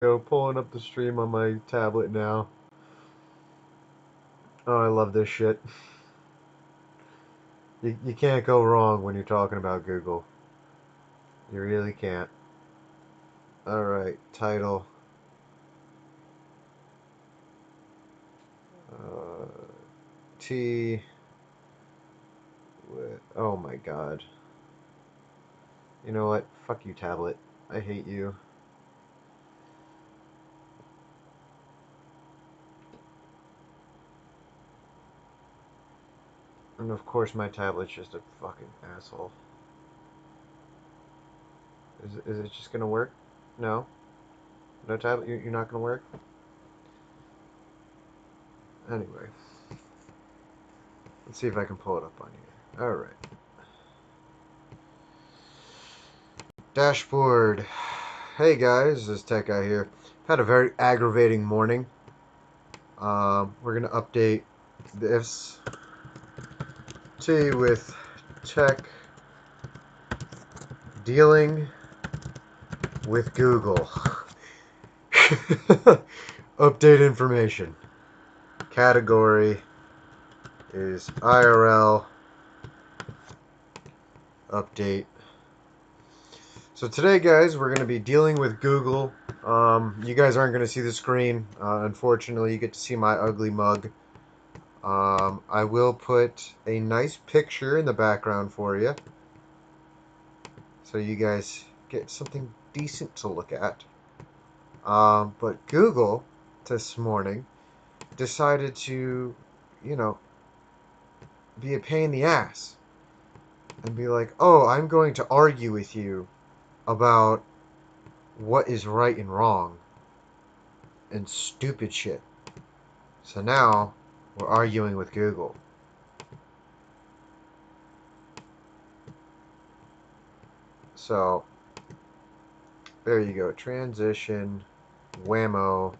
Go pulling up the stream on my tablet now. Oh, I love this shit. You can't go wrong when you're talking about Google. You really can't. Alright, title. Uh, T. Oh my god. You know what? Fuck you, tablet. I hate you. And of course, my tablet's just a fucking asshole. Is it just gonna work? No? No tablet? You're not gonna work? Anyway. Let's see if I can pull it up on here. Alright. Dashboard. Hey guys, this is Tek Guy here. Had a very aggravating morning. We're gonna update this with Tek dealing with Google. Update information. Category is IRL update. So today, guys, we're going to be dealing with Google. You guys aren't going to see the screen. Unfortunately, you get to see my ugly mug. I will put a nice picture in the background for you, so you guys get something decent to look at. But Google this morning decided to, you know, be a pain in the ass and be like, oh, I'm going to argue with you about what is right and wrong and stupid shit. So now we're arguing with Google. So there you go. Transition, whammo.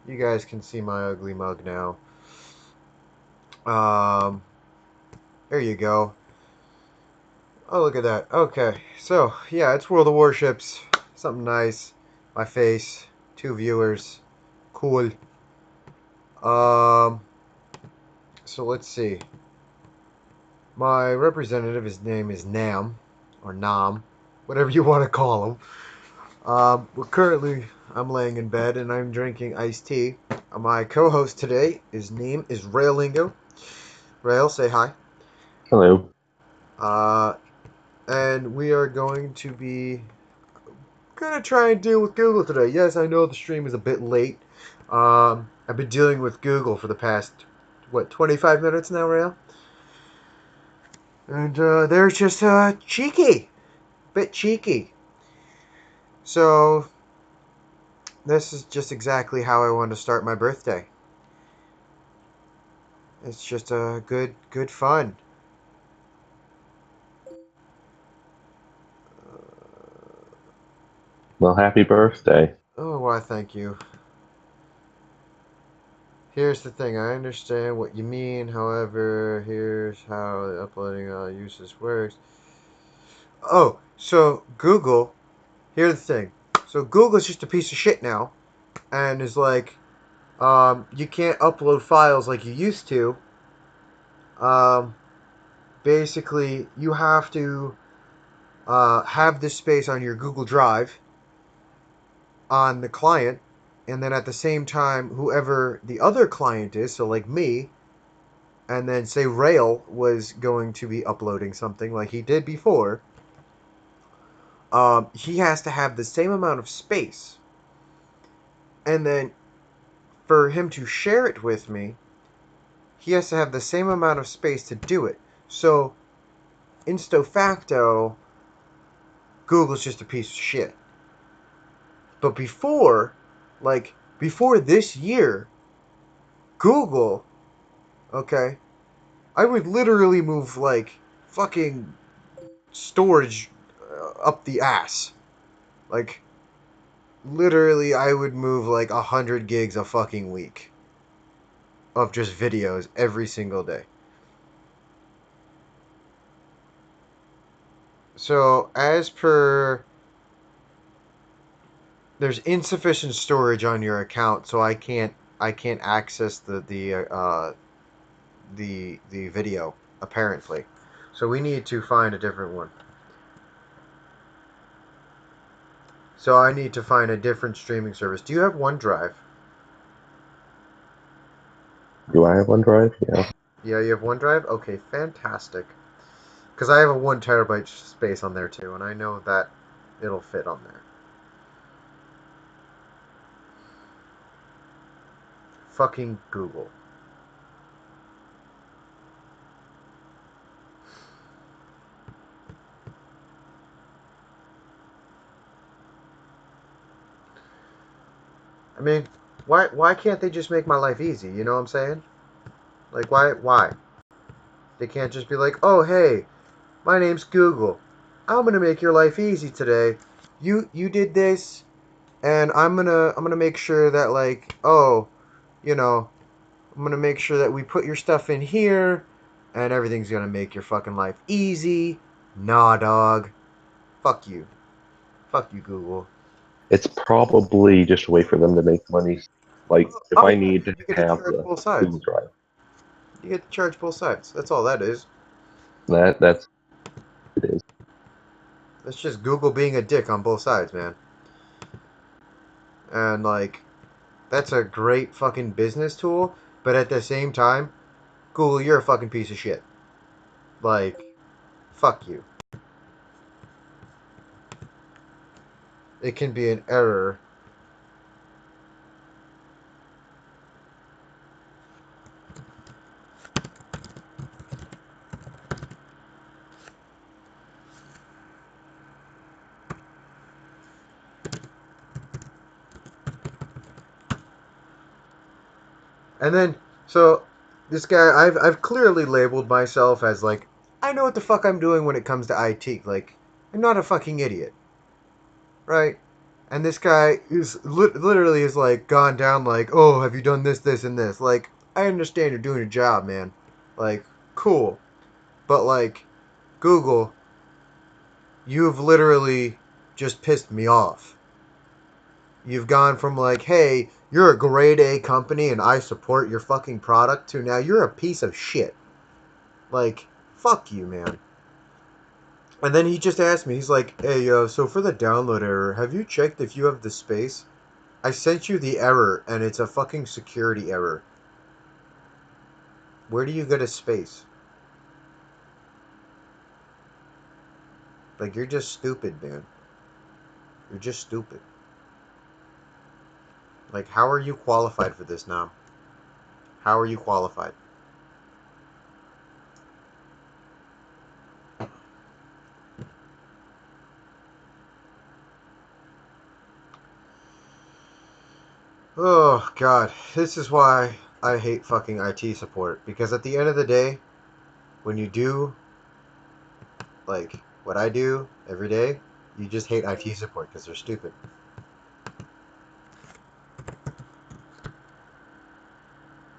You guys can see my ugly mug now. Um, there you go. Oh, look at that. Okay, so yeah, it's World of Warships. Something nice. My face. 2 viewers. Cool. Um, so let's see. My representative, his name is Nam, or Nam, whatever you want to call him. I'm laying in bed and I'm drinking iced tea. My co-host today, his name is Railingo. Rail, say hi. Hello. Uh, and we are going to be gonna try and deal with Google today. Yes, I know the stream is a bit late. I've been dealing with Google for the past, 25 minutes now, Rail? And they're just cheeky. Bit cheeky. So, this is just exactly how I want to start my birthday. It's just a good fun. Well, happy birthday. Oh, why, thank you. Here's the thing, I understand what you mean, however, here's how the uploading uses works. Oh, so Google, here's the thing. So Google's just a piece of shit now, and is like, you can't upload files like you used to. Um, Basically, you have to have this space on your Google Drive on the client, and then at the same time, whoever the other client is, so like me, and then say Rail was going to be uploading something like he did before, he has to have the same amount of space. And then for him to share it with me, he has to have the same amount of space to do it. So, insto facto, Google's just a piece of shit. But before this year, Google, okay, I would literally move like fucking storage up the ass. Like, literally, I would move like 100 gigs a fucking week of just videos every single day. So, as per there's insufficient storage on your account, so I can't access the video apparently. So we need to find a different one. So I need to find a different streaming service. Do you have OneDrive? Do I have OneDrive? Yeah. Yeah, you have OneDrive? Okay, fantastic. Because I have a 1 terabyte space on there too, and I know that it'll fit on there. Fucking Google. I mean, why can't they just make my life easy? You know what I'm saying? Like why? They can't just be like, "Oh, hey, my name's Google. I'm gonna make your life easy today. You did this, and I'm gonna make sure that like, oh, you know, I'm gonna make sure that we put your stuff in here, and everything's gonna make your fucking life easy." Nah, dog. Fuck you. Fuck you, Google. It's probably just a way for them to make money. Like, if Oh I yeah, need to you get to have charge the both sides. Google Drive, You get to charge both sides. That's all that is. that's it is. That's just Google being a dick on both sides, man. And like, that's a great fucking business tool, but at the same time, Google, you're a fucking piece of shit. Like, fuck you. It can be an error. And then, so this guy, I've clearly labeled myself as like, I know what the fuck I'm doing when it comes to IT. Like, I'm not a fucking idiot, right? And this guy is literally is like gone down like, oh, have you done this, this, and this? Like, I understand you're doing your job, man. Like, cool, but like, Google, you've literally just pissed me off. You've gone from like, hey, you're a grade A company and I support your fucking product to now you're a piece of shit. Like, fuck you, man. And then he just asked me, he's like, hey, so for the download error, have you checked if you have the space? I sent you the error and it's a fucking security error. Where do you get a space? Like, you're just stupid, man. You're just stupid. Like, how are you qualified for this now? How are you qualified? Oh God, this is why I hate fucking IT support. Because at the end of the day, when you do like what I do every day, you just hate IT support because they're stupid.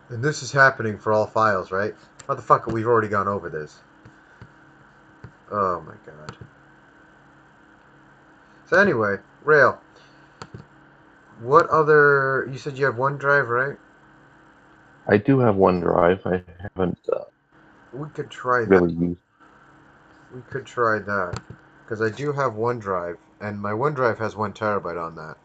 And this is happening for all files, right? Motherfucker, we've already gone over this. Oh my God. So anyway, Rail, what other? You said you have OneDrive, right? I do have OneDrive. I haven't We could try that. really used. We could try that because I do have OneDrive, and my OneDrive has 1 terabyte on that.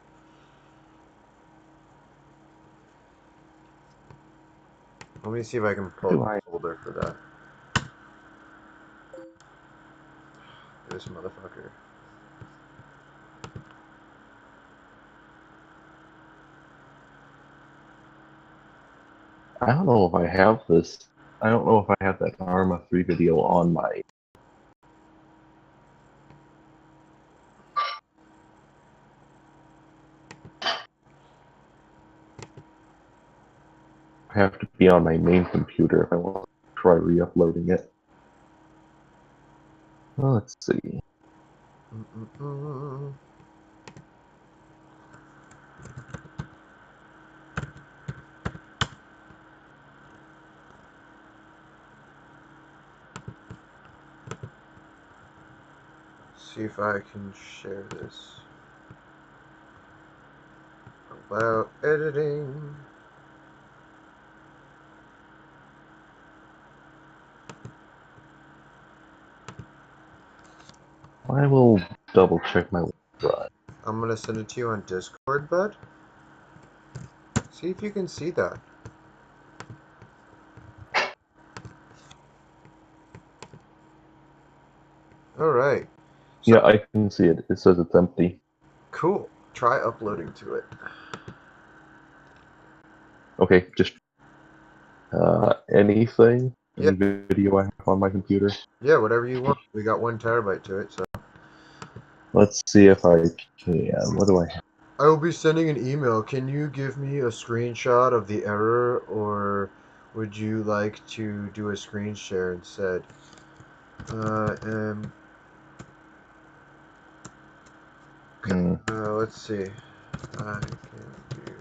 Let me see if I can pull Do up I? a folder for that. This motherfucker. I don't know if I have this. I don't know if I have that Arma 3 video on my. I have to be on my main computer if I want to try re-uploading it. Well, let's see. Mm-mm-mm. See if I can share this. While editing. I will double check my drive. I'm gonna send it to you on Discord, bud. See if you can see that. Alright. So, Yeah, I can see it. It says it's empty. cool. Try uploading to it. Okay, just anything, Yeah, any video I have on my computer. yeah, whatever you want. We got 1 terabyte to it, so. Let's see if I can. What do I have? I will be sending an email. Can you give me a screenshot of the error, or would you like to do a screen share instead? And Hmm. let's see. I can do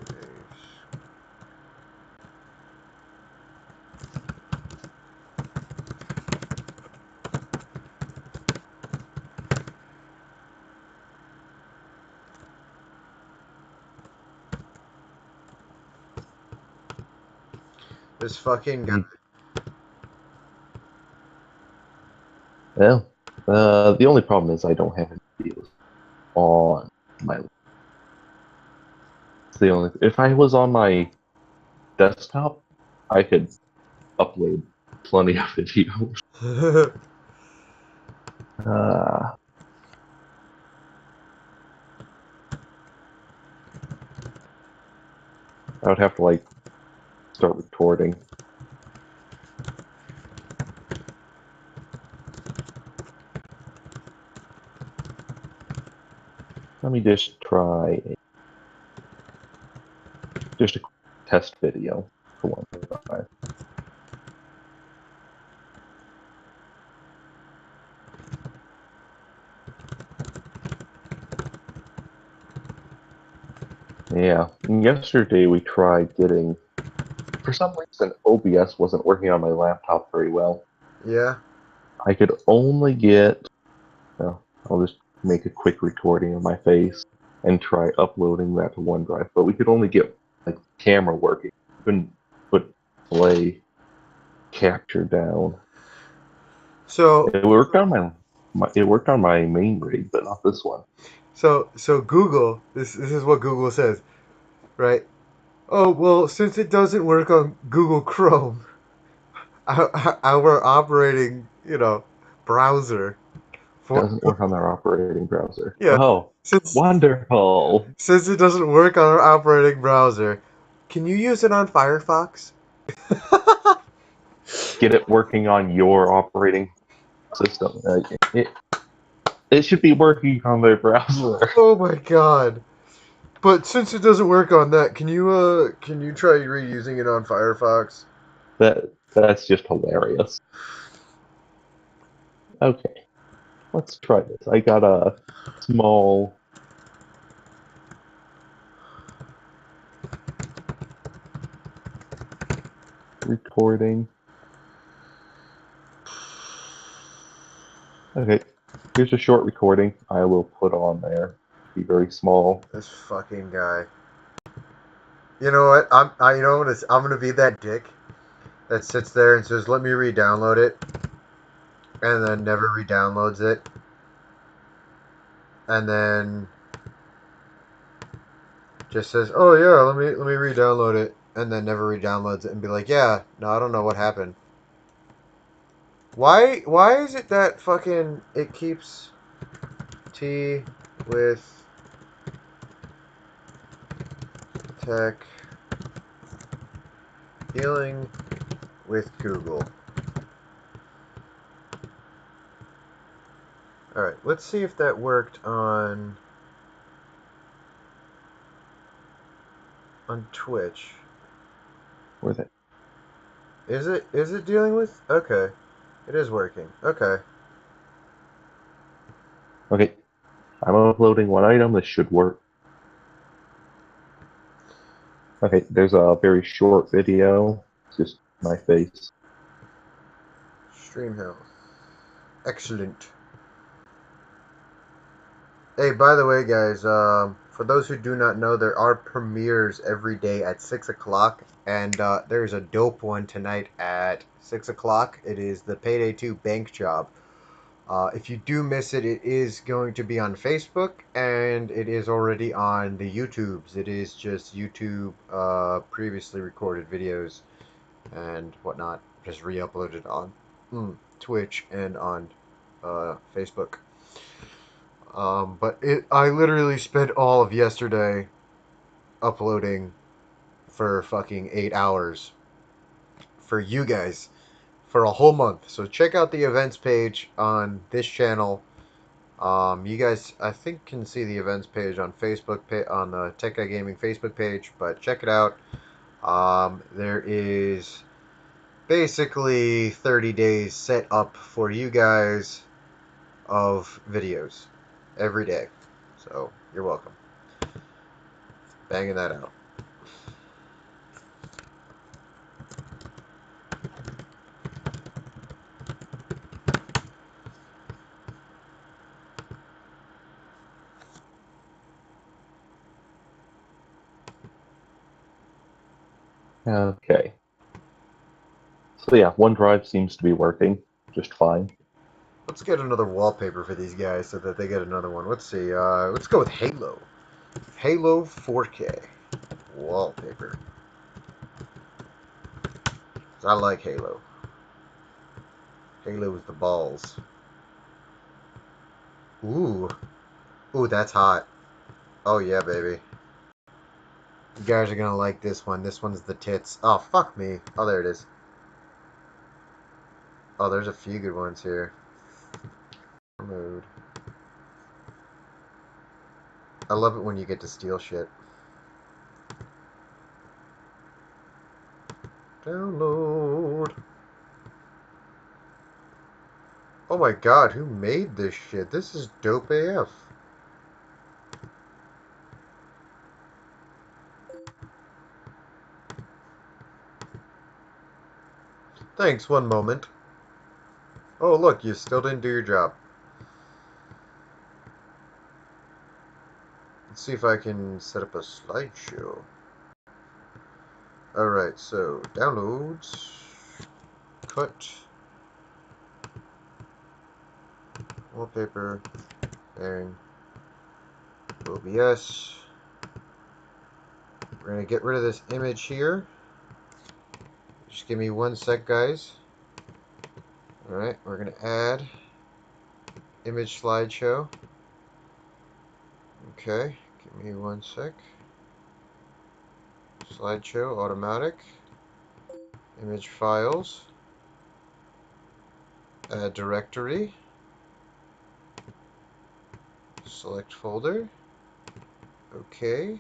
this fucking guy. Well, the only problem is I don't have any videos on my. It's the only. If I was on my desktop, I could upload plenty of videos. Uh, I would have to like start recording. Let me just try just a test video for one drive. Yeah, and yesterday we tried getting. For some reason, OBS wasn't working on my laptop very well. Yeah. I could only get. I'll just make a quick recording of my face and try uploading that to OneDrive. But we could only get like camera working. We couldn't put play capture down. So It worked on my main rig, but not this one. so Google. This is what Google says, right? Oh well, since it doesn't work on Google Chrome, our operating, browser for Doesn't work on their operating browser. yeah. Oh, Since wonderful! since it doesn't work on our operating browser, can you use it on Firefox? Get it working on your operating system. It should be working on their browser. Oh my god. But since it doesn't work on that, can you try reusing it on Firefox? That's just hilarious. Okay, let's try this. I got a small recording. Okay, here's a short recording I will put on there. Be very small. This fucking guy. You know what? I'm gonna be that dick that sits there and says, "Let me re-download it," and then never re-downloads it, and then just says, "Oh yeah, let me re-download it," and then never re-downloads it, and be like, "Yeah, no, I don't know what happened." Why is it that fucking it keeps T with Tech dealing with Google? All right, let's see if that worked on Twitch. With it. Is it dealing with? Okay. It is working. Okay. Okay, I'm uploading one item. This should work. Okay, there's a very short video. It's just my face. Stream health. Excellent. Hey, by the way, guys, for those who do not know, there are premieres every day at 6 o'clock, and there's a dope one tonight at 6 o'clock. It is the Payday 2 Bank Job. If you do miss it, it is going to be on Facebook, and it is already on the YouTubes. It is just YouTube previously recorded videos and whatnot, just re-uploaded on Twitch and on Facebook. But I literally spent all of yesterday uploading for fucking 8 hours for you guys for a whole month. So check out the events page on this channel. You guys, I think, can see the events page on Facebook, on the Tek Guy Gaming Facebook page, but check it out. There is basically 30 days set up for you guys of videos every day. So you're welcome. Banging that out. Okay. So yeah, OneDrive seems to be working just fine. Let's get another wallpaper for these guys so that they get another one. Let's see. Let's go with Halo. Halo 4K wallpaper. 'Cause I like Halo. Halo is the balls. Ooh. Ooh, that's hot. Oh yeah, baby. You guys are gonna like this one. This one's the tits. Oh, fuck me. Oh, there it is. Oh, there's a few good ones here. Mood. I love it when you get to steal shit. Download. Oh my god, who made this shit? This is dope AF. Thanks, one moment. Oh, look, you still didn't do your job. Let's see if I can set up a slideshow. Alright, so downloads, cut, wallpaper, and OBS. We're going to get rid of this image here. Just give me 1 sec, guys. Alright, we're going to add image slideshow. Okay, give me 1 sec. Slideshow, automatic. Image files. Add directory. Select folder. Okay.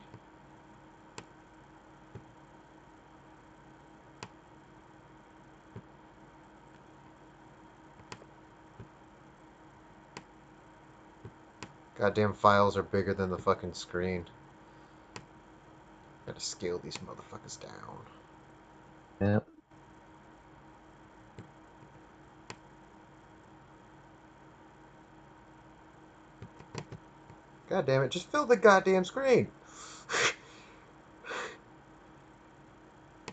Goddamn files are bigger than the fucking screen. Gotta scale these motherfuckers down. Yeah. God damn it, just fill the goddamn screen!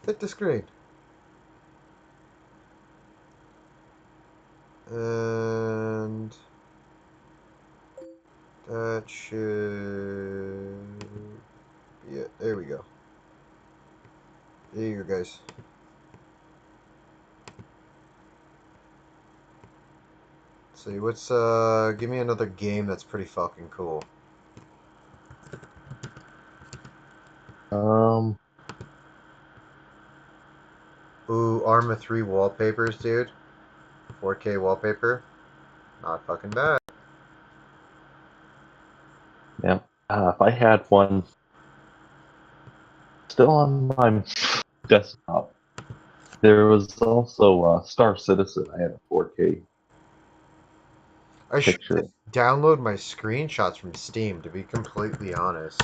Hit the screen. And that should... Yeah, there we go. There you go, guys. Let's see, what's, give me another game that's pretty fucking cool. Um. Ooh, Arma 3 wallpapers, dude. 4K wallpaper. Not fucking bad. Yeah. If I had one still on my desktop, there was also Star Citizen. I had a 4K I should picture. download my screenshots from Steam, to be completely honest.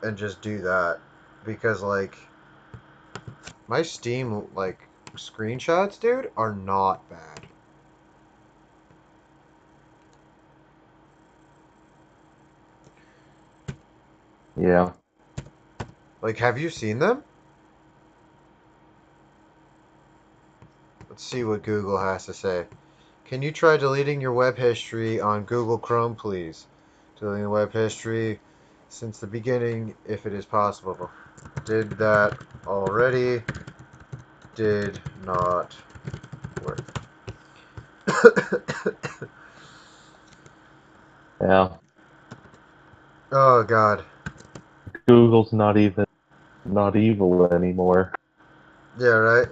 And just do that. Because, like, my Steam, like, screenshots, dude, are not bad. Yeah. Like, have you seen them? Let's see what Google has to say. Can you try deleting your web history on Google Chrome, please? Deleting the web history since the beginning, if it is possible. Did that already. Did not work. Yeah. Oh, God. Google's not evil anymore. Yeah, right?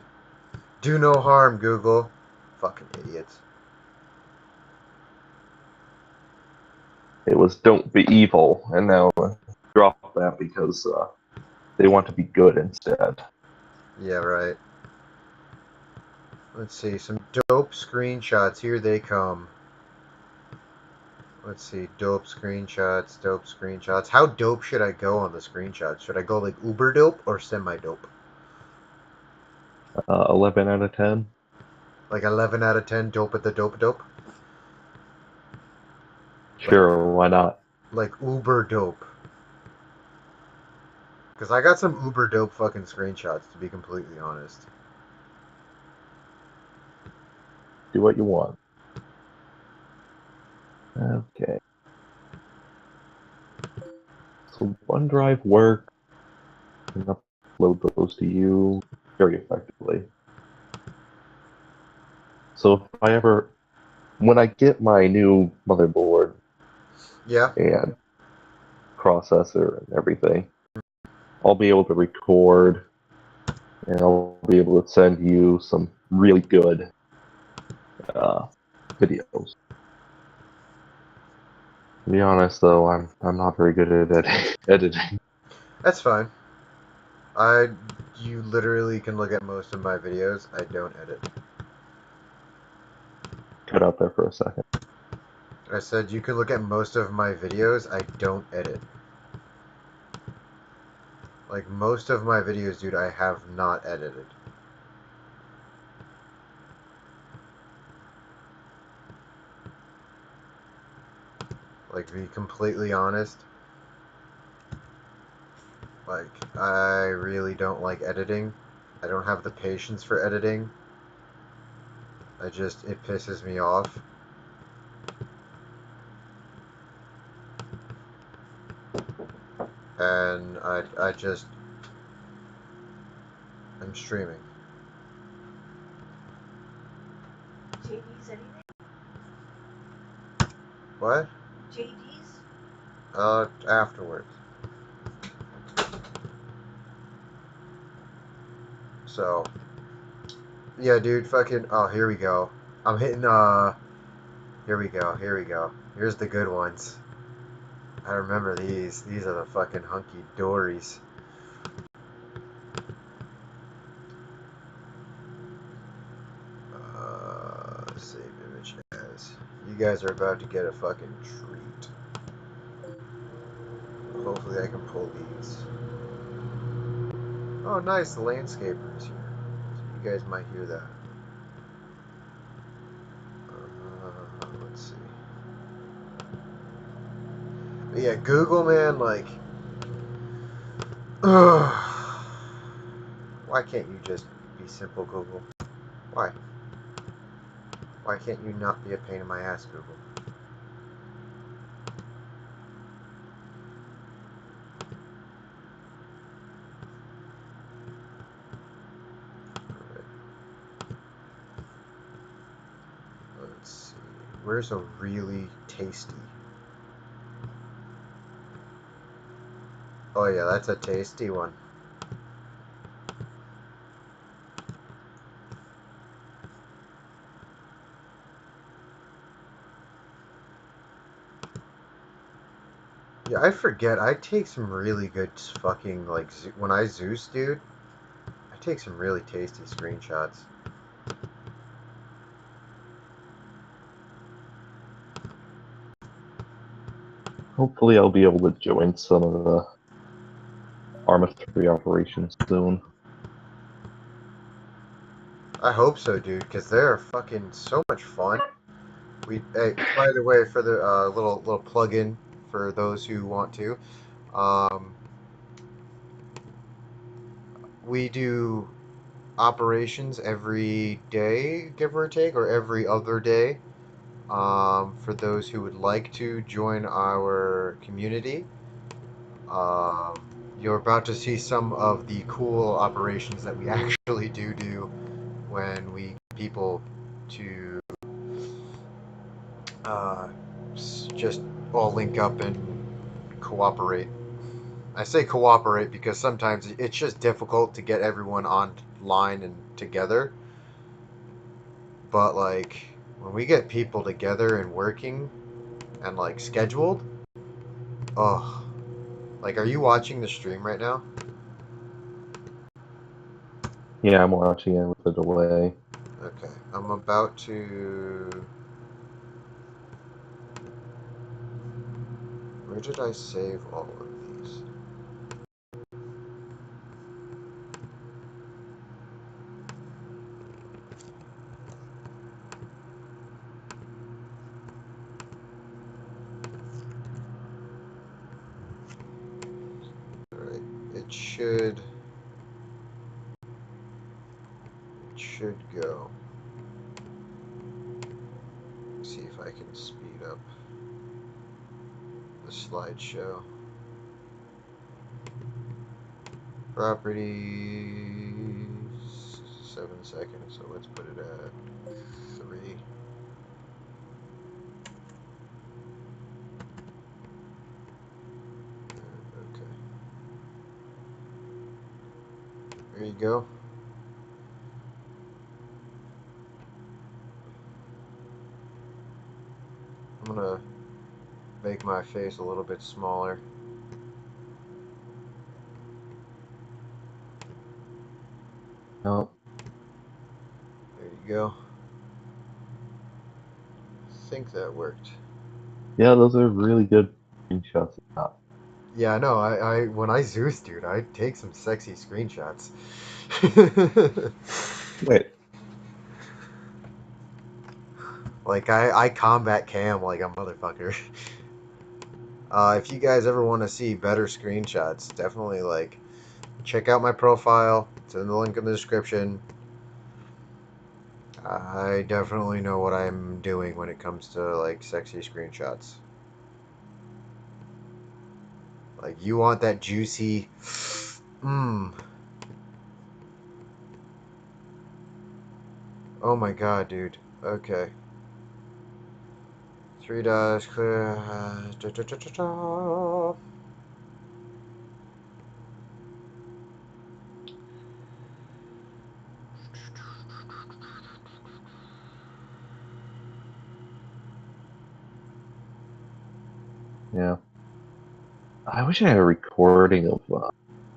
Do no harm, Google. Fucking idiots. It was don't be evil, and now drop that because they want to be good instead. Yeah, right. Let's see. Some dope screenshots. Here they come. Let's see. Dope screenshots. Dope screenshots. How dope should I go on the screenshots? Should I go like uber dope or semi dope? 11 out of 10. Like 11 out of 10 dope at the dope dope? Like Sure, why not? like uber dope. Because I got some uber dope fucking screenshots, to be completely honest. Do what you want. Okay. So OneDrive works. I can upload those to you very effectively. So when I get my new motherboard Yeah? and processor and everything, I'll be able to record and I'll be able to send you some really good uh, videos. To be honest, though, I'm not very good at editing. That's fine. I You literally can look at most of my videos. I don't edit. Cut out there for a second. I said you can look at most of my videos. I don't edit. Like most of my videos, dude, I have not edited. Like to be completely honest, like I really don't like editing. I don't have the patience for editing. It pisses me off. And I'm streaming. JD's anything? What? JD's? Afterwards. So, yeah, dude, fucking, oh, here we go. I'm hitting, here we go, here we go. Here's the good ones. I remember these. These are the fucking hunky dories. Save image as. You guys are about to get a fucking treat. Hopefully I can pull these. Oh, nice, the landscaper is here. So you guys might hear that. Let's see. But yeah, Google, man, like, ugh. Why can't you just be simple, Google? Why? Why can't you not be a pain in my ass, Google? Alright, let's see. Where's a really tasty? Oh yeah, that's a tasty one. Yeah, I forget. I take some really good fucking, like, when I Zeus, dude, I take some really tasty screenshots. Hopefully, I'll be able to join some of the Arma 3 operations soon. I hope so, dude, because they're fucking so much fun. Hey, by the way, for the little plug-in for those who want to, we do operations every day, give or take, or every other day. For those who would like to join our community, um, you're about to see some of the cool operations that we actually do when we get people to uh, just all link up and cooperate. I say cooperate because sometimes it's just difficult to get everyone online and together. But like when we get people together and working and like scheduled, oh, like are you watching the stream right now? Yeah, I'm watching it with a delay. Okay, I'm about to. Where did I save all of these? Alright, it should go. See if I can speed up the slideshow. Properties, 7 seconds, so let's put it at 3. Okay, there you go. I'm gonna make my face a little bit smaller. Oh, There you go. I think that worked. yeah, those are really good screenshots. Yeah, I know. When I Zeus, dude, I take some sexy screenshots. Wait, Like I combat cam like a motherfucker. If you guys ever want to see better screenshots, definitely like check out my profile. It's in the link in the description. I definitely know what I'm doing when it comes to like sexy screenshots. Like you want that juicy, mmm. Oh my god, dude. Okay. 3 dots clear. Da, da, da, da, da. yeah. I wish I had a recording of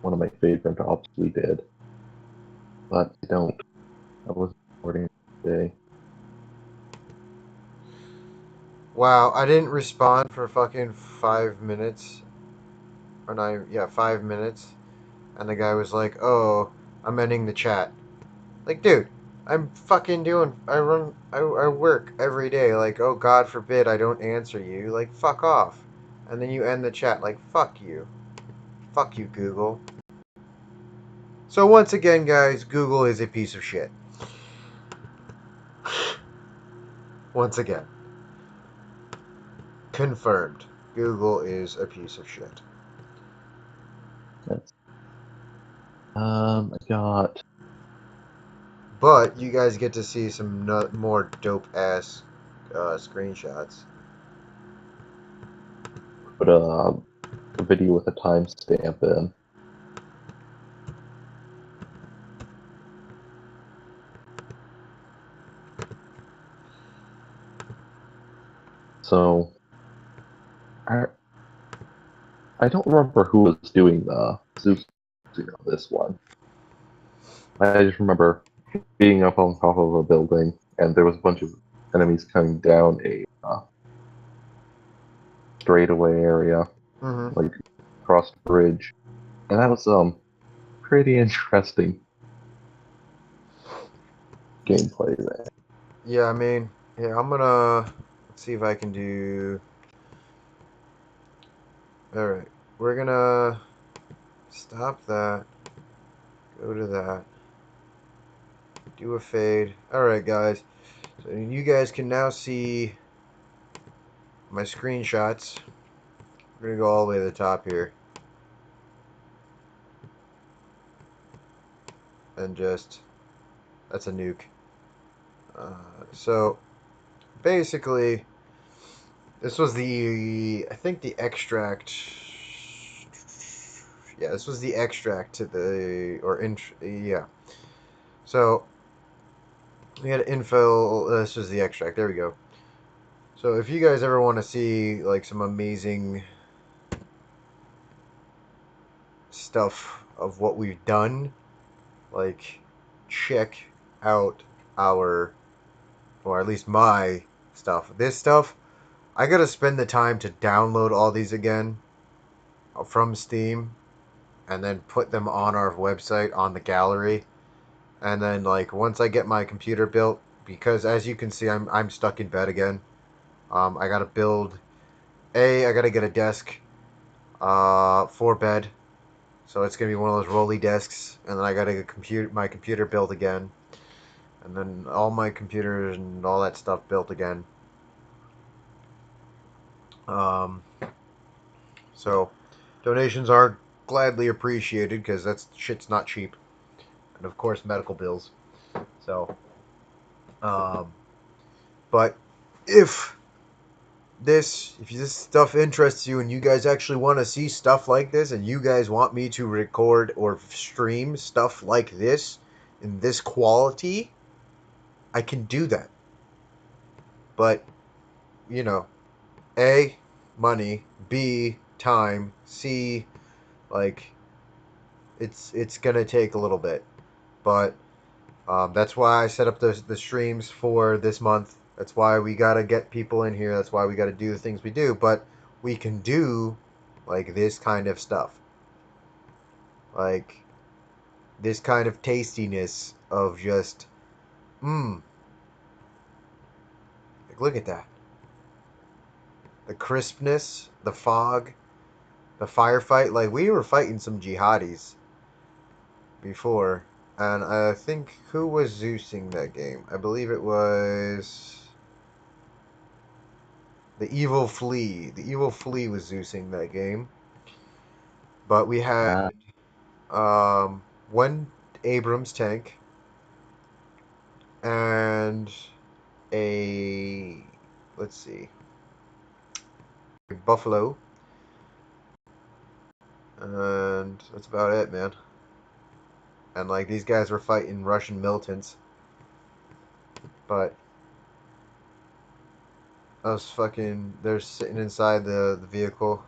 one of my favorite ops we did, but I don't. I wasn't recording today. Wow, I didn't respond for fucking 5 minutes. Or not, yeah, 5 minutes. And the guy was like, "Oh, I'm ending the chat." Like, dude, I'm fucking doing. I work every day. Like, oh, God forbid I don't answer you. Like, fuck off. And then you end the chat. Like, fuck you. Fuck you, Google. So, once again, guys, Google is a piece of shit. Once again. Confirmed. Google is a piece of shit. That's, I got But you guys get to see some more dope ass screenshots. put a video with a timestamp in. So I I don't remember who was doing the Zeus on this one. I just remember being up on top of a building and there was a bunch of enemies coming down a straightaway area, Mm-hmm. like across the bridge, and that was pretty interesting gameplay there. Yeah, I mean, yeah, I'm gonna see if I can do. All right, we're gonna stop that. Go to that. Do a fade. Alright, guys. So you guys can now see my screenshots. We're going to go all the way to the top here. And just... That's a nuke. So, basically, this was the... I think the extract... Yeah, this was the extract to the... Yeah. So, we had info... This was the extract. There we go. So, if you guys ever want to see, like, some amazing stuff of what we've done, like, check out our... or at least my stuff. This stuff, I gotta spend the time to download all these again from Steam and then put them on our website on the gallery. And then, like, once I get my computer built, because as you can see, I'm stuck in bed again. I gotta build I gotta get a desk for bed, so it's gonna be one of those rolly desks, and then I gotta get my computer built again, and then all my computers and all that stuff built again. Um, so donations are gladly appreciated because that shit's not cheap, and of course medical bills. So, um, but if if this stuff interests you and you guys actually want to see stuff like this and you guys want me to record or stream stuff like this in this quality, I can do that. But, you know, A, money, B, time, C, like, it's gonna take a little bit. But that's why I set up the streams for this month. That's why we gotta get people in here. That's why we gotta do the things we do. But we can do like this kind of stuff, like this kind of tastiness of just like, look at that, the crispness, the fog, the firefight. Like, we were fighting some jihadis before, and I think, who was Zeusing that game? I believe it was the Evil Flea. The Evil Flea was Zeusing that game. But we had Ah, one Abrams tank and a, let's see, a Buffalo, and that's about it, man. And like, these guys were fighting Russian militants, but they're sitting inside the vehicle,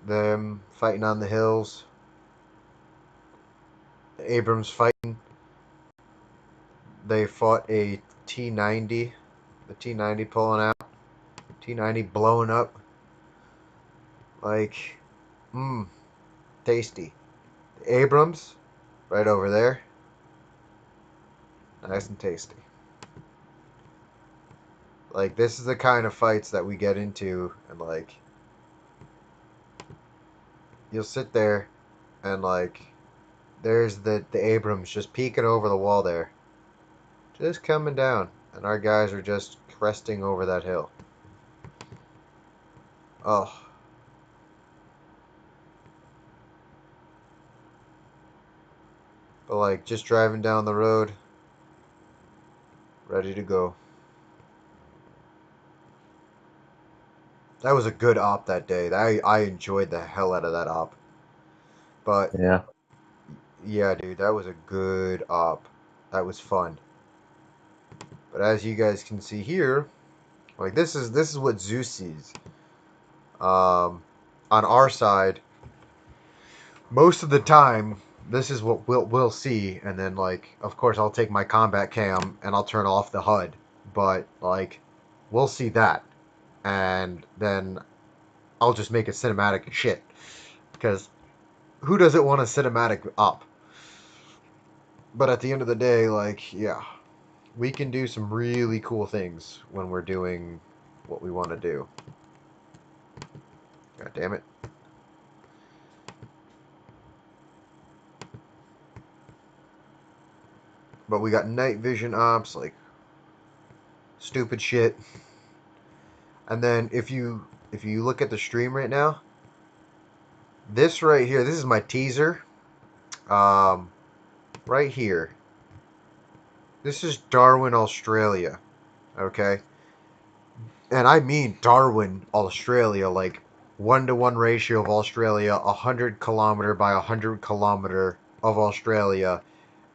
them fighting on the hills, the Abrams fighting. They fought a T-90, the T-90 pulling out, T-90 blowing up, like, tasty. The Abrams, right over there, nice and tasty. Like, this is the kind of fights that we get into, and like, you'll sit there, and like, there's the Abrams just peeking over the wall there, just coming down, and our guys are just cresting over that hill. Oh, but like, just driving down the road, ready to go. That was a good op that day. I enjoyed the hell out of that op. But yeah. yeah, dude, that was a good op. That was fun. But as you guys can see here, like, this is what Zeus sees. On our side, most of the time, this is what we'll see, and then, like, of course, I'll take my combat cam and I'll turn off the HUD. But like, we'll see that, and then I'll just make it cinematic and shit, because who doesn't want a cinematic up? But at the end of the day, like, yeah, we can do some really cool things when we're doing what we want to do. God damn it. But we got night vision ops, like stupid shit. And then if you look at the stream right now, this right here, this is my teaser. Right here. This is Darwin, Australia. Okay? And I mean Darwin, Australia, like 1-to-1 ratio of Australia, 100 kilometer by 100 kilometer of Australia.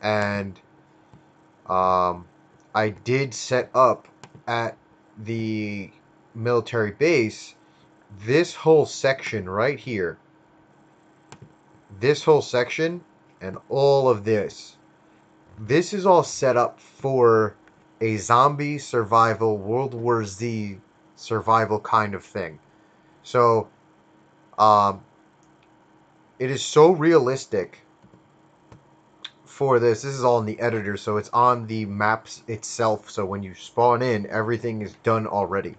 And I did set up at the military base this whole section right here. This whole section and all of this. This is all set up for a zombie survival, World War Z survival kind of thing. So, um, it is so realistic for this. This is all in the editor, so it's on the maps itself. So when you spawn in, everything is done already.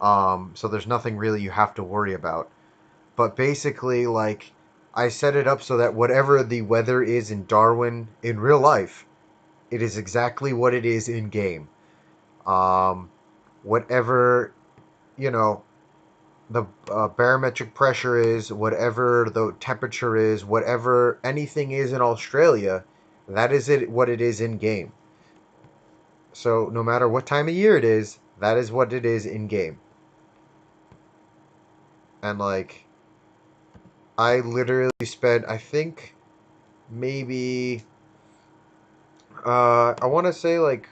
So there's nothing really you have to worry about. But basically, like, I set it up so that whatever the weather is in Darwin in real life, it is exactly what it is in game. Um, whatever, you know, the barometric pressure is, whatever the temperature is, whatever anything is in Australia, that is it. What it is in game. So no matter what time of year it is, that is what it is in game. And like, I literally spent, I think, maybe, I want to say like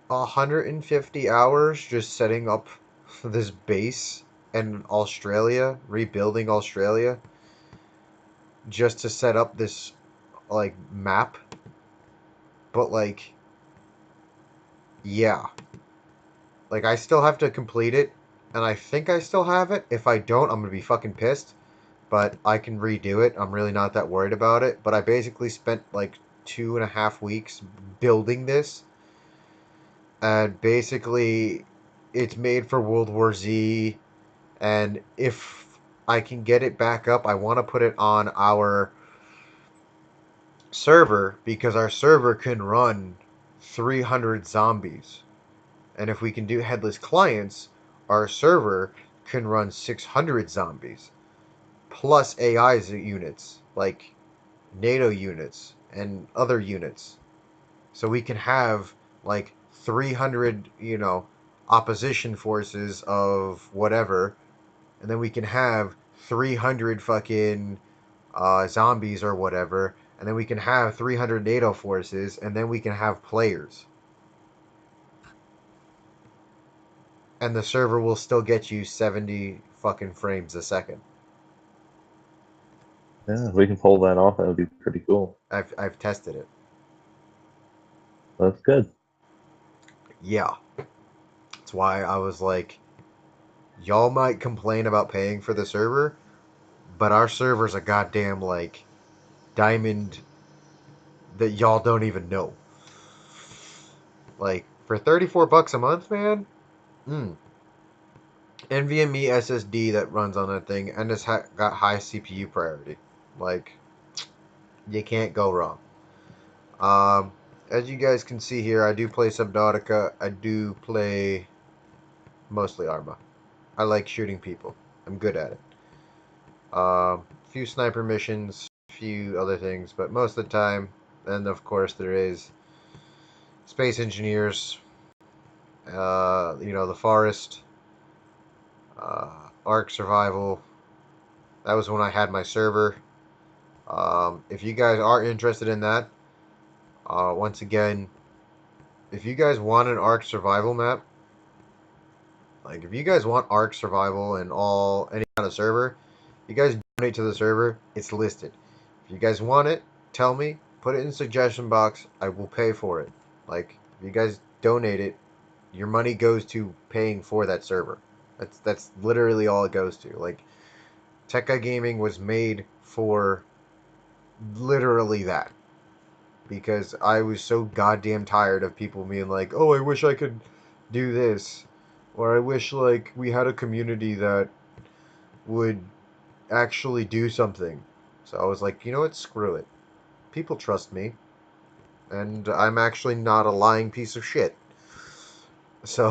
150 hours just setting up this base in Australia, rebuilding Australia, just to set up this like map. But like, yeah, like I still have to complete it, and I think I still have it. If I don't, I'm gonna be fucking pissed. But I can redo it. I'm really not that worried about it. But I basically spent like 2.5 weeks building this, and basically, it's made for World War Z. And if I can get it back up, I want to put it on our server because our server can run 300 zombies. And if we can do headless clients, our server can run 600 zombies plus AI units like NATO units and other units. So we can have like 300, opposition forces of whatever, and then we can have 300 fucking zombies or whatever, and then we can have 300 NATO forces, and then we can have players. And the server will still get you 70 fucking frames a second. Yeah, if we can pull that off, that would be pretty cool. I've tested it. That's good. Yeah. That's why I was like, y'all might complain about paying for the server, but our server's a goddamn like diamond that y'all don't even know. Like for 34 bucks a month, man. NVMe SSD that runs on that thing, and it's got high CPU priority. Like you can't go wrong. Um, as you guys can see here, I do play Subnautica. I do play mostly Arma. I like shooting people. I'm good at it. Few sniper missions, few other things, but most of the time, and of course there is Space Engineers, the Forest, Ark Survival. That was when I had my server. If you guys are interested in that, once again, if you guys want an Ark Survival map, like if you guys want Ark Survival and any kind of server, you guys donate to the server. It's listed. If you guys want it, tell me. Put it in the suggestion box. I will pay for it. Like if you guys donate it, your money goes to paying for that server. That's literally all it goes to. Like Tek Guy Gaming was made for literally that. Because I was so goddamn tired of people being like, "Oh, I wish I could do this," or "I wish like we had a community that would actually do something." So I was like, you know what? Screw it. People trust me. and I'm actually not a lying piece of shit. So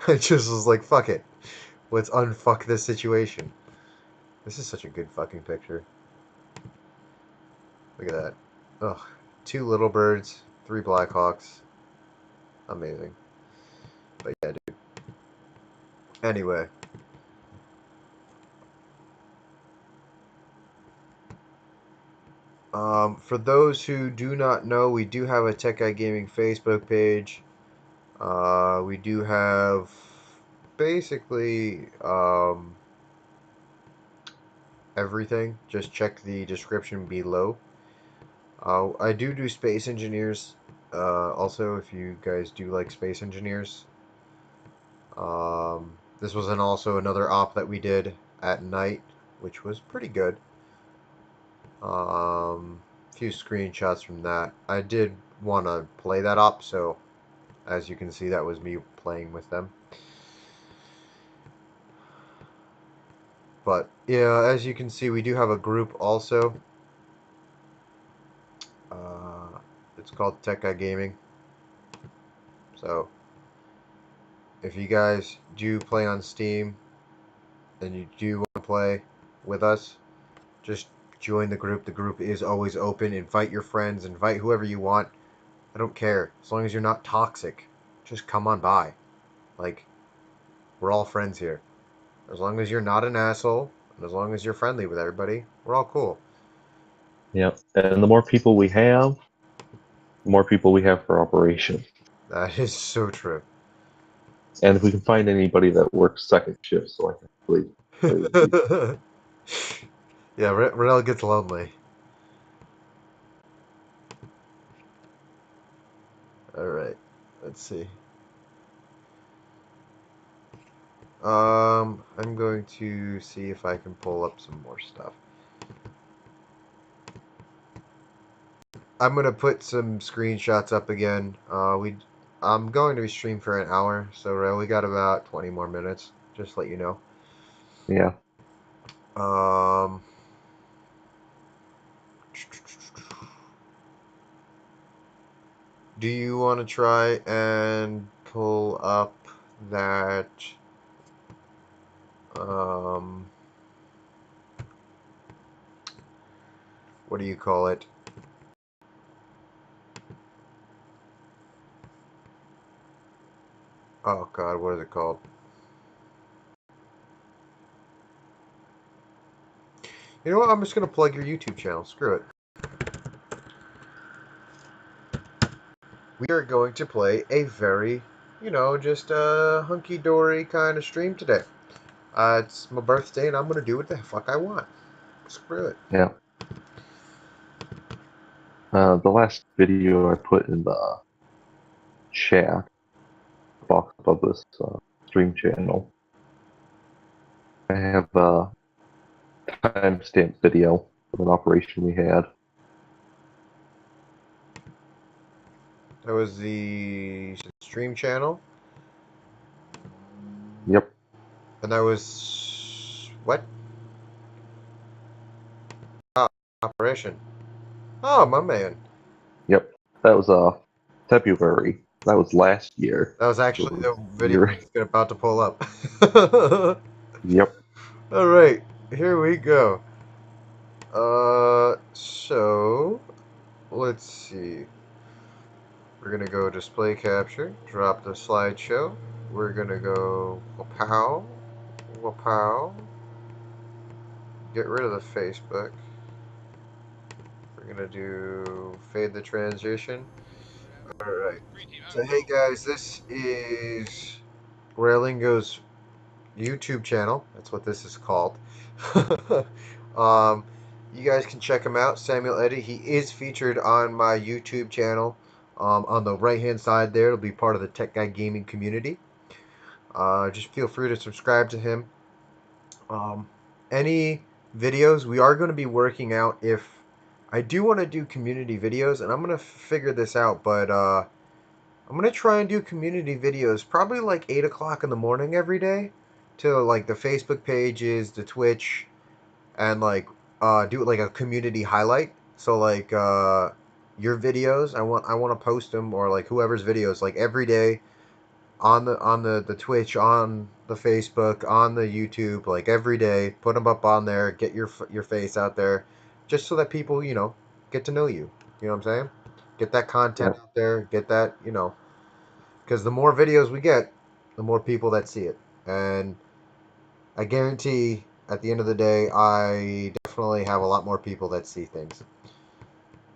I just was like, fuck it. Let's unfuck this situation. This is such a good fucking picture. Look at that. Ugh. 2 little birds, 3 Blackhawks. Amazing. But yeah, dude. Anyway. For those who do not know, we do have a Tek Guy Gaming Facebook page. We do have basically everything. Just check the description below. I do space engineers. Also, if you guys do like space engineers, this was also another op that we did at night, which was pretty good. Few screenshots from that. I did want to play that op, so as you can see, that was me playing with them. But yeah, as you can see, we do have a group also. It's called Tek Guy Gaming. So if you guys do play on Steam and you do want to play with us, just join the group. The group is always open. Invite your friends. Invite whoever you want. I don't care. As long as you're not toxic, just come on by. Like, we're all friends here. As long as you're not an asshole, and as long as you're friendly with everybody, we're all cool. Yep. And the more people we have, the more people we have for operation. That is so true. And if we can find anybody that works second shift, so I can play with people. Yeah, Renell gets lonely. Alright, let's see. I'm going to see if I can pull up some more stuff. I'm gonna put some screenshots up again. I'm going to be streaming for an hour, so we got about 20 more minutes. Just to let you know. Yeah. Um, do you want to try and pull up that? Um, what do you call it? Oh God, what is it called? You know what? I'm just gonna plug your YouTube channel. Screw it. We are going to play a very, just a hunky-dory kind of stream today. It's my birthday, and I'm gonna do what the fuck I want. Screw it. Yeah. The last video I put in the chat box of this stream channel, I have a timestamp video of an operation we had. That was the stream channel, Yep. and that was what? Operation. Oh, my man. Yep. That was February. That was last year. That was actually So the video I you're was about to pull up. yep. All right, here we go. So let's see. We're gonna go display capture, drop the slideshow. We're gonna go wapow, wapow. Get rid of the Facebook. We're gonna do fade the transition. Alright. So hey guys, this is Railingo's YouTube channel. That's what this is called. um, you guys can check him out, Samuel Eddy. He is featured on my YouTube channel. On the right hand side there, it'll be part of the Tek Guy Gaming community. Just feel free to subscribe to him. Um, any videos, we are going to be working out if I do want to do community videos, and I'm going to figure this out, but I'm going to try and do community videos probably like 8 o'clock in the morning every day to like the Facebook pages, the Twitch, and like do it like a community highlight. So like your videos. I want to post them, or like whoever's videos, like every day on the Twitch, on the Facebook, on the YouTube, like every day. Put them up on there. Get your face out there, just so that people get to know you. You know what I'm saying? Get that content Yep. out there. Get that because the more videos we get, the more people that see it, and I guarantee at the end of the day, I definitely have a lot more people that see things.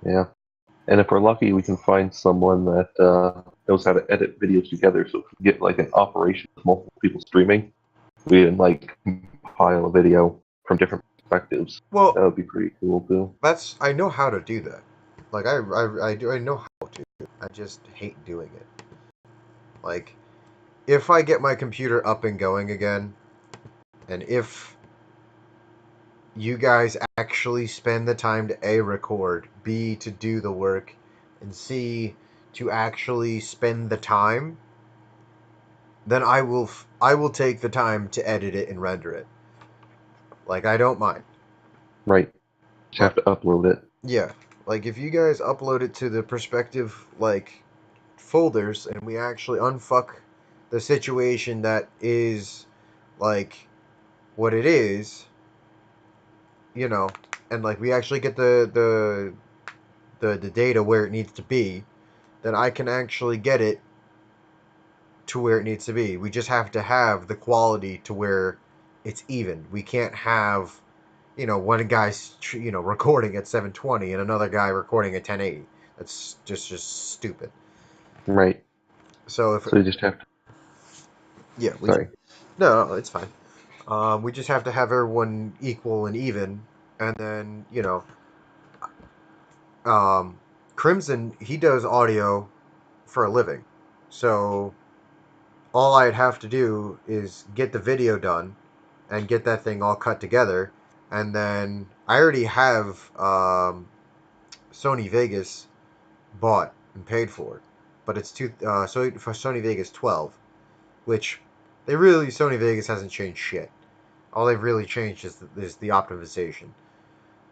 Yeah. And if we're lucky, we can find someone that knows how to edit videos together. So if we get like an operation with multiple people streaming, we can like compile a video from different perspectives. Well, That would be pretty cool too. I know how to do that. Like I know how to. I just hate doing it. Like if I get my computer up and going again, and if you guys actually spend the time to A, record, B, to do the work, and C, to actually spend the time, then I will take the time to edit it and render it. Like I don't mind. Right. Just have But to upload it. yeah, like if you guys upload it to the perspective like folders and we actually unfuck the situation that is like what it is, you know, and like we actually get the data where it needs to be, then I can actually get it to where it needs to be. We just have to have the quality to where it's even. We can't have one guy's recording at 720 and another guy recording at 1080. That's just stupid. Right. So if So you just have to. yeah, Sorry. no, it's fine. We just have to have everyone equal and even, and then um, Crimson, he does audio for a living, so all I'd have to do is get the video done and get that thing all cut together, and then I already have Sony Vegas bought and paid for, but it's so for Sony Vegas 12, which Sony Vegas hasn't changed shit. All they've really changed is the optimization,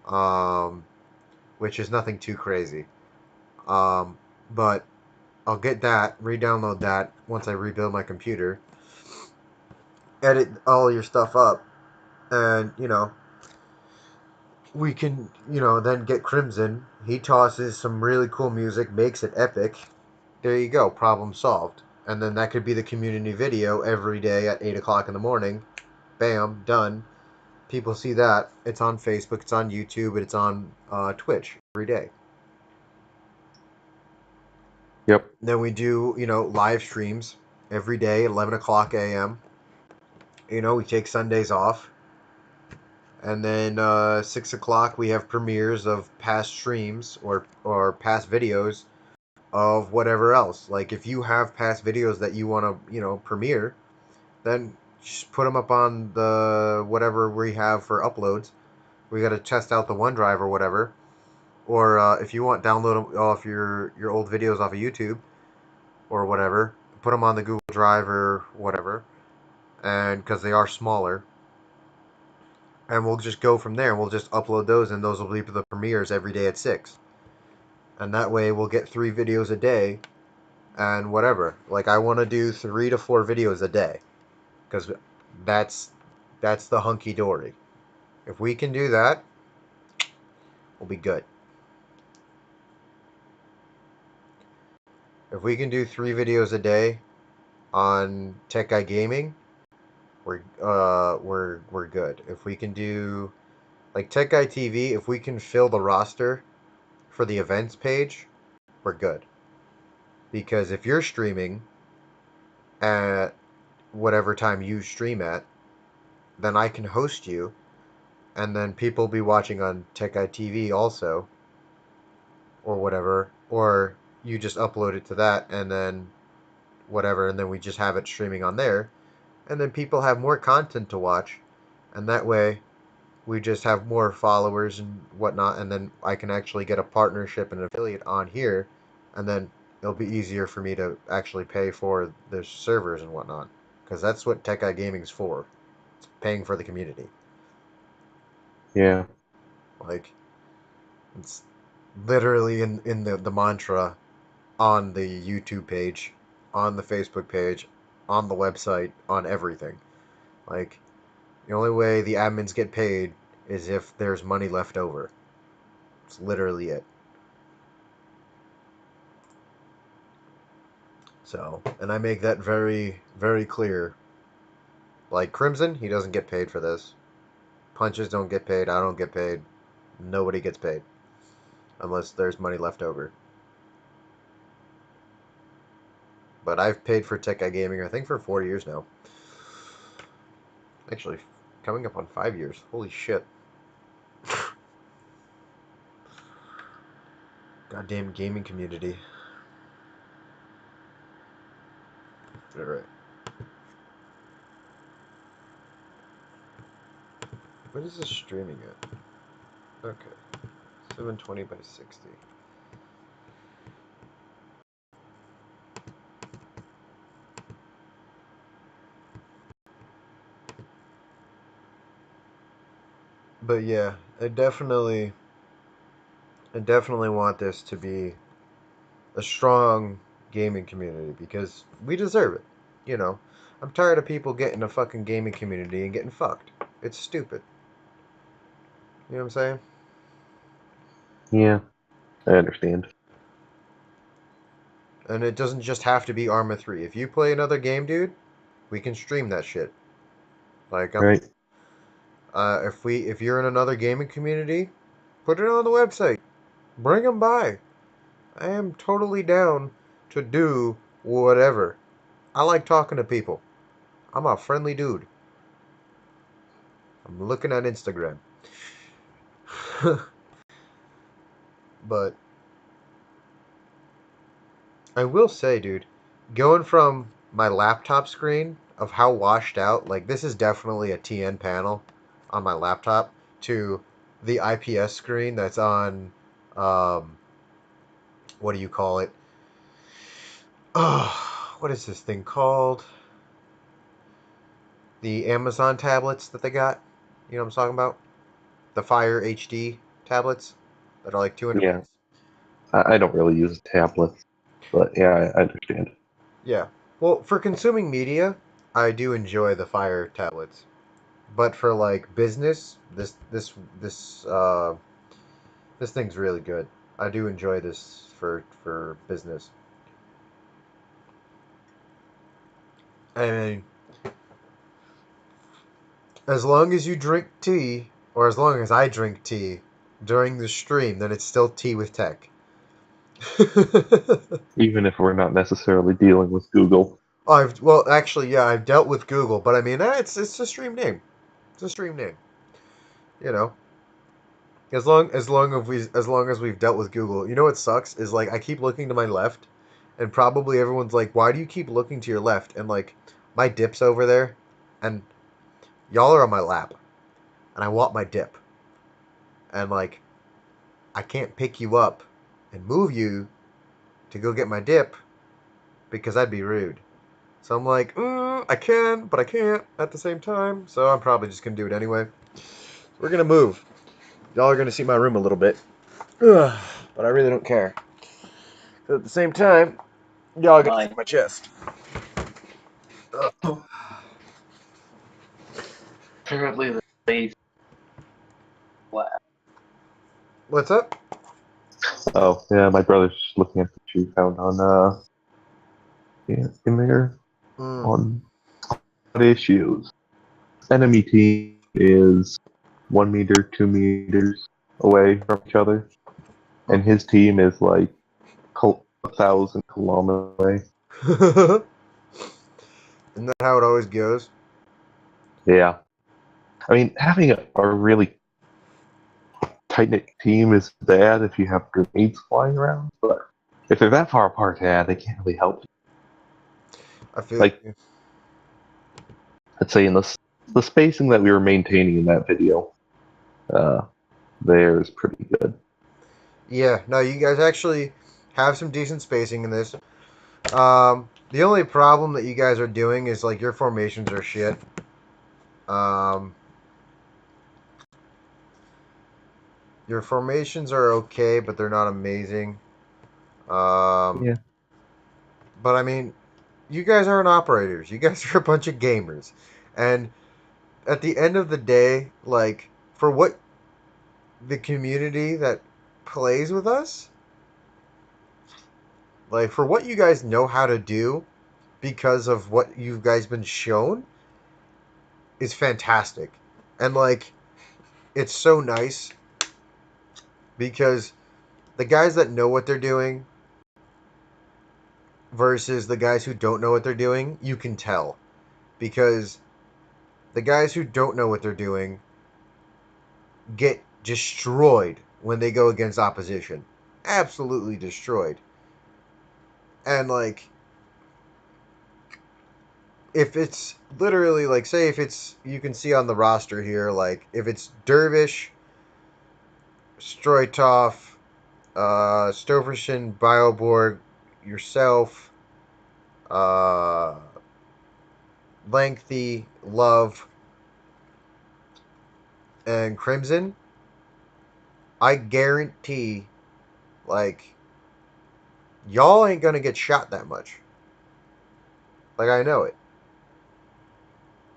um, which is nothing too crazy. But I'll get that, re-download that once I rebuild my computer, edit all your stuff up, and we can then get Crimson. He tosses some really cool music, makes it epic. There you go, problem solved. And then that could be the community video every day at 8 o'clock in the morning. Bam, done. People see that. It's on Facebook, it's on YouTube, it's on Twitch every day. Yep. Then we do, live streams every day at 11 o'clock a.m. We take Sundays off. And then 6 o'clock we have premieres of past streams or past videos of whatever else. Like if you have past videos that you want to, premiere, then just put them up on the whatever we have for uploads. We got to test out the OneDrive or whatever. Or if you want, download them off your old videos off of YouTube or whatever. Put them on the Google Drive or whatever, and because they are smaller, and we'll just go from there. We'll just upload those, and those will be the premieres every day at 6. And that way, we'll get 3 videos a day, and whatever. Like I want to do 3 to 4 videos a day, because that's that's the hunky dory. If we can do that, we'll be good. If we can do 3 videos a day on Tech Guy Gaming, we're good. If we can do like Tech Guy TV, if we can fill the roster for the events page, we're good. Because if you're streaming at whatever time you stream at, then I can host you, and then people will be watching on Tech Guy TV also, or whatever, or you just upload it to that, and then whatever, and then we just have it streaming on there, and then people have more content to watch, and that way we just have more followers and whatnot, and then I can actually get a partnership and an affiliate on here, and then it'll be easier for me to actually pay for the servers and whatnot, because that's what Tech Guy Gaming's for. It's paying for the community. Yeah. Like, it's literally in the mantra on the YouTube page, on the Facebook page, on the website, on everything. Like, the only way the admins get paid is if there's money left over. It's literally it. So, and I make that very, very clear. Like Crimson, he doesn't get paid for this. Punches don't get paid. I don't get paid. Nobody gets paid. Unless there's money left over. But I've paid for Tek Guy Gaming, I think, for 4 years now. Actually, coming up on 5 years. Holy shit. Goddamn gaming community. Alright. What is this streaming at? Okay. 720 by 60. But yeah, I definitely want this to be a strong gaming community because we deserve it. You know, I'm tired of people getting a fucking gaming community and getting fucked. It's stupid. You know what I'm saying? Yeah, I understand. And it doesn't just have to be Arma 3. If you play another game, dude, we can stream that shit. Like Right? if you're in another gaming community, put it on the website. Bring them by. I am totally down to do whatever. I like talking to people. I'm a friendly dude. I'm looking at Instagram. But I will say, dude, going from my laptop screen of how washed out, like this is definitely a TN panel on my laptop, to the IPS screen that's on, um, what do you call it? Oh, what is this thing called? The Amazon tablets that they got. You know what I'm talking about? The Fire HD tablets that are like 200 Yeah. bucks. I don't really use tablets, but yeah, I understand. Yeah. Well, for consuming media, I do enjoy the Fire tablets. But for like business, this thing's really good. I do enjoy this for business. I mean, as long as you drink tea, or as long as I drink tea during the stream, then it's still tea with tech. Even if we're not necessarily dealing with Google. Well, actually, yeah, I've dealt with Google, but I mean, it's a stream name. It's a stream name. You know, as long as we've dealt with Google, you know what sucks is like I keep looking to my left, and probably everyone's like, "Why do you keep looking to your left?" And like, my dip's over there, and y'all are on my lap, and I want my dip, and like, I can't pick you up and move you to go get my dip because I'd be rude. So I'm like, I can, but I can't at the same time. So I'm probably just gonna do it anyway. So we're gonna move. Y'all are gonna see my room a little bit, but I really don't care. So at the same time, y'all are gonna see my chest. Ugh. Apparently the space. What's up? Oh, yeah, my brother's just looking at the shoe found on yeah, in there Mm. on issues. Enemy team is 1 meter, 2 meters away from each other, and Okay. his team is like 1,000 kilometers away. Isn't that how it always goes? Yeah, I mean, having a really tight knit team is bad if you have grenades flying around, but if they're that far apart, yeah, they can't really help. I feel Like, you. let's say in the spacing that we were maintaining in that video, uh, there is pretty good. Yeah, no, you guys actually have some decent spacing in this. The only problem that you guys are doing is like your formations are shit. Um, Your formations are okay, but they're not amazing. Um, Yeah. but I mean, you guys aren't operators. You guys are a bunch of gamers, and at the end of the day, like for what the community that plays with us, like for what you guys know how to do because of what you guys been shown is fantastic. And like it's so nice because the guys that know what they're doing versus the guys who don't know what they're doing, you can tell because the guys who don't know what they're doing get destroyed when they go against opposition. Absolutely destroyed. And like if it's literally like say if it's you can see on the roster here like if it's Dervish, Stroitov, Stovershin, Bioborg, yourself, uh, Lengthy, Love, and Crimson, I guarantee like y'all ain't gonna get shot that much. Like I know it.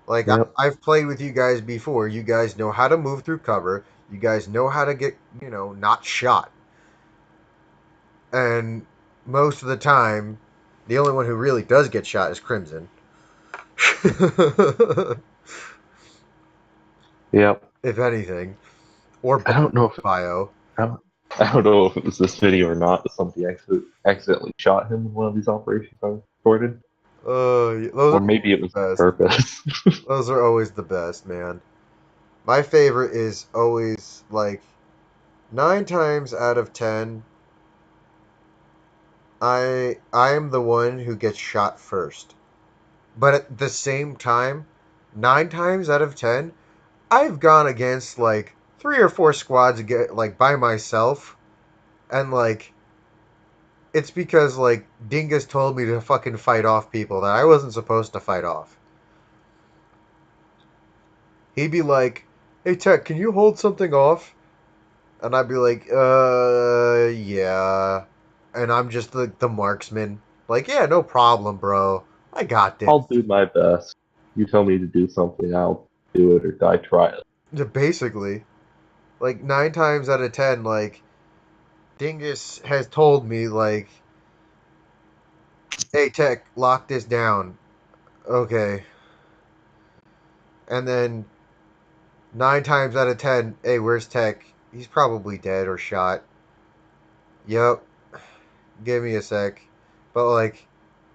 Like Yep. I've played with you guys before. You guys know how to move through cover. You guys know how to get, not shot. And most of the time, the only one who really does get shot is Crimson. Yep. If anything. Or I don't know if Bio. I don't, I don't know if it was this video or not, but somebody accidentally shot him in one of these operations I recorded, Those or are maybe it was the on best. purpose. Those are always the best, man. My favorite is always like 9 times out of 10, I am the one who gets shot first. But at the same time, 9 times out of 10, I've gone against like 3 or 4 squads get like by myself, and like it's because like Dingus told me to fucking fight off people that I wasn't supposed to fight off. He'd be like, "Hey Tech, can you hold something off?" And I'd be like, yeah. And I'm just the marksman. Like, yeah, no problem, bro. I got this. I'll do my best. You tell me to do something, I'll do it or die trying. Basically, like 9 times out of 10, like Dingus has told me, like, "Hey Tech, lock this down." Okay. And then 9 times out of 10, hey, where's Tech? He's probably dead or shot. Yep. Give me a sec. But like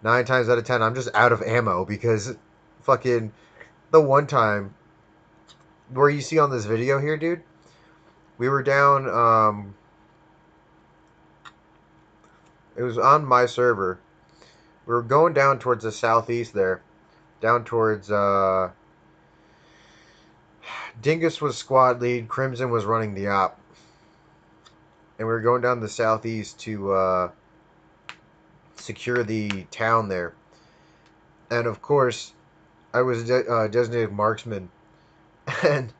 9 times out of 10, I'm just out of ammo because fucking the one time where you see on this video here, dude, we were down. It was on my server. We were going down towards the southeast there, down towards. Dingus was squad lead. Crimson was running the op, and we were going down the southeast to secure the town there. And of course, I was designated marksman, and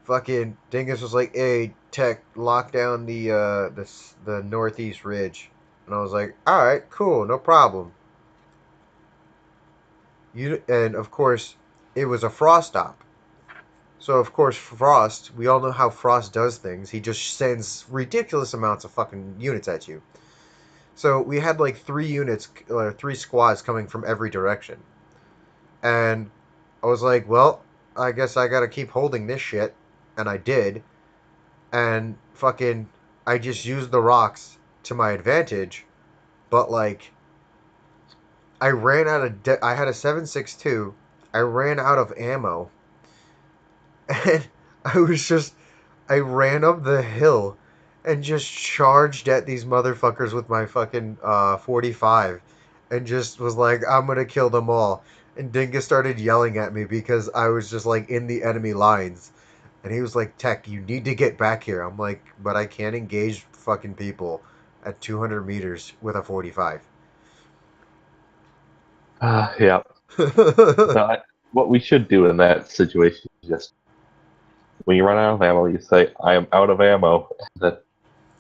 fucking Dingus was like, "Hey, Tech, lock down the northeast ridge," and I was like, "All right, cool, no problem." And of course, it was a frost op. So of course, Frost. We all know how Frost does things. He just sends ridiculous amounts of fucking units at you. So we had like 3 units, 3 squads coming from every direction, and I was like, "Well, I guess I gotta keep holding this shit," and I did. And fucking I just used the rocks to my advantage, but like I ran out of I had a 7.62. I ran out of ammo and I ran up the hill and just charged at these motherfuckers with my fucking 45 and just was like, I'm going to kill them all. And Dingus started yelling at me because I was just like in the enemy lines. And he was like, Tech, you need to get back here. I'm like, but I can't engage fucking people at 200 meters with a 45. Yeah. No, what we should do in that situation is just When you run out of ammo, you say, "I am out of ammo," and then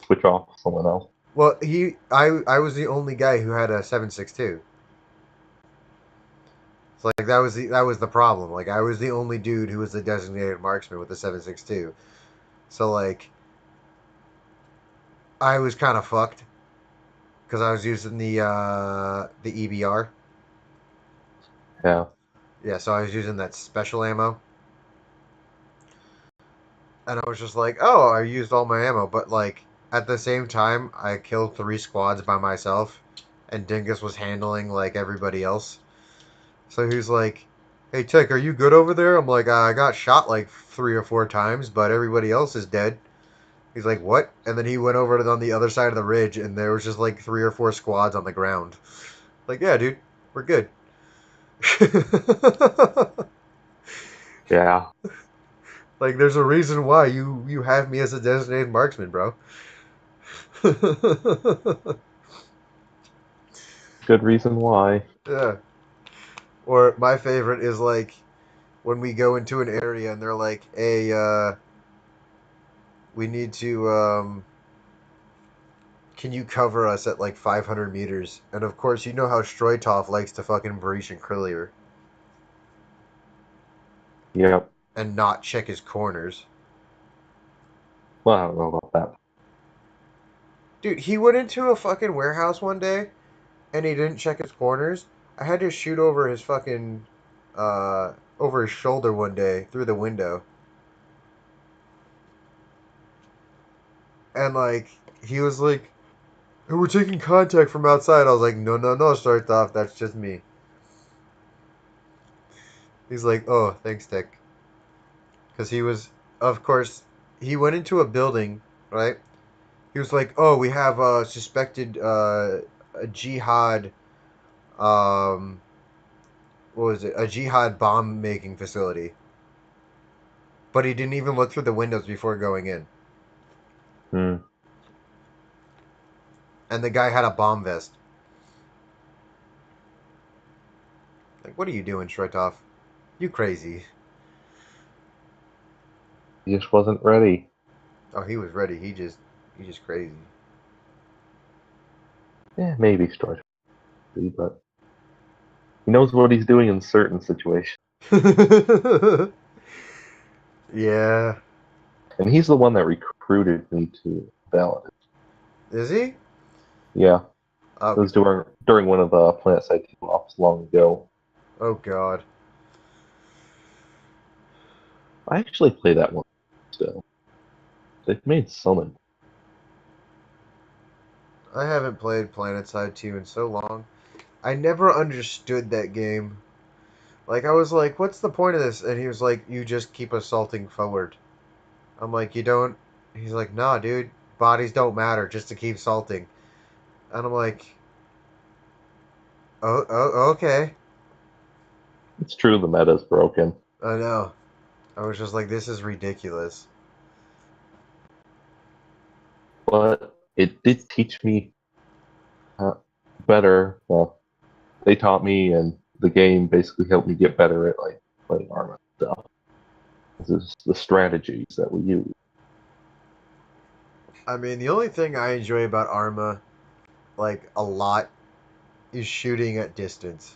switch off to someone else. Well, I was the only guy who had a 7.62. So like that was the problem. Like I was the only dude who was the designated marksman with the 7.62. So like I was kind of fucked because I was using the EBR. Yeah, Yeah, so I was using that special ammo, and I was just like, oh, I used all my ammo, but like at the same time, I killed 3 squads by myself, and Dingus was handling like everybody else. So he's like, "Hey Tek, are you good over there?" I'm like, "I got shot like 3 or 4 times, but everybody else is dead." He's like, "What?" And then he went over to on the other side of the ridge, and there was just like 3 or 4 squads on the ground. Like, yeah, dude, we're good. yeah. Like, there's a reason why you have me as a designated marksman, bro. Good reason why. Yeah. Or my favorite is like when we go into an area and they're like, "Hey, we need to can you cover us at like 500 meters?" And of course, you know how Stroitov likes to fucking breach and clear Yep. and not check his corners. Well, I don't know about that. Dude, he went into a fucking warehouse one day and he didn't check his corners. I had to shoot over his fucking over his shoulder one day through the window. And like he was like, "Hey, we're taking contact from outside." I was like, "No, no, no, Stroitov, that's just me." He's like, "Oh, thanks, Tech." Because he was, of course, he went into a building, right? He was like, "Oh, we have a suspected a jihad, um, what was it? A jihad bomb making facility." But he didn't even look through the windows before going in. Hmm. And the guy had a bomb vest. Like, what are you doing, Shretov? You crazy? He just wasn't ready. Oh, he was ready. He just crazy. Yeah, maybe Strike, but he knows what he's doing in certain situations. Yeah. And he's the one that recruited me to Valid. Is he? Yeah, it Oh, was during one of the Planet Side ops long ago. oh God. I actually play that one still. They've made some. I haven't played PlanetSide 2 in so long. I never understood that game. Like, I was like, what's the point of this? And he was like, you just keep assaulting forward. I'm like, you don't. He's like, nah, dude. Bodies don't matter just to keep salting. And I'm like, oh, okay. It's true the meta's broken, I know. I was just like, this is ridiculous. but it did teach me uh, better. Well, they taught me, and the game basically helped me get better at like playing armor stuff. This is the strategies that we use. I mean, the only thing I enjoy about Arma, like, a lot, is shooting at distance.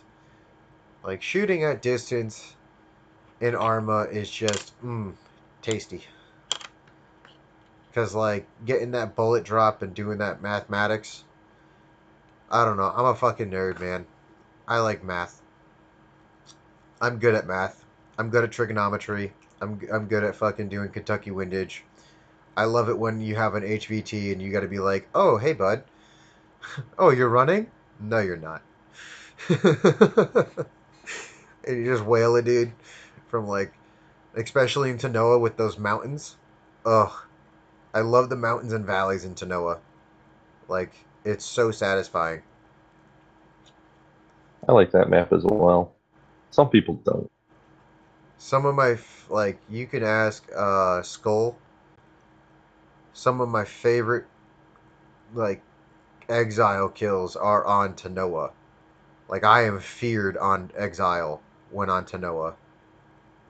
Like, shooting at distance in Arma is just, tasty. Because, like, getting that bullet drop and doing that mathematics, I don't know. I'm a fucking nerd, man. I like math. I'm good at math. I'm good at trigonometry. I'm good at fucking doing Kentucky windage. I love it when you have an HVT and you got to be like, "Oh, hey, bud. Oh, you're running? No, you're not." And you just wail a dude from like, especially in Tanoa with those mountains. Ugh, I love the mountains and valleys in Tanoa. Like, it's so satisfying. I like that map as well. Some people don't. Some of my like, you can ask Skull. Some of my favorite like exile kills are on Tanoa. Like, I am feared on exile when on Tanoa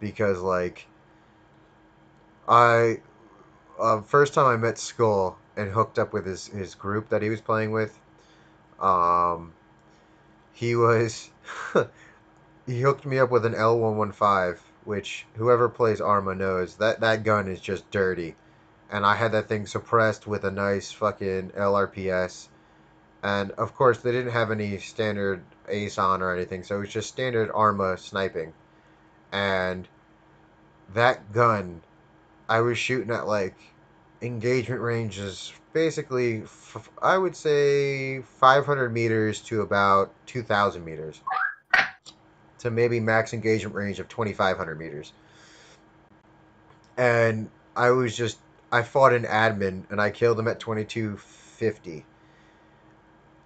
because like I first time I met Skull and hooked up with his group that he was playing with. Um, he was he hooked me up with an L115, which whoever plays Arma knows that gun is just dirty. And I had that thing suppressed with a nice fucking LRPS. And of course, they didn't have any standard ace on or anything, so it was just standard Arma sniping. And that gun, I was shooting at like engagement ranges, basically, I would say 500 meters to about 2,000 meters, to maybe max engagement range of 2,500 meters. And I fought an admin and I killed him at 2250.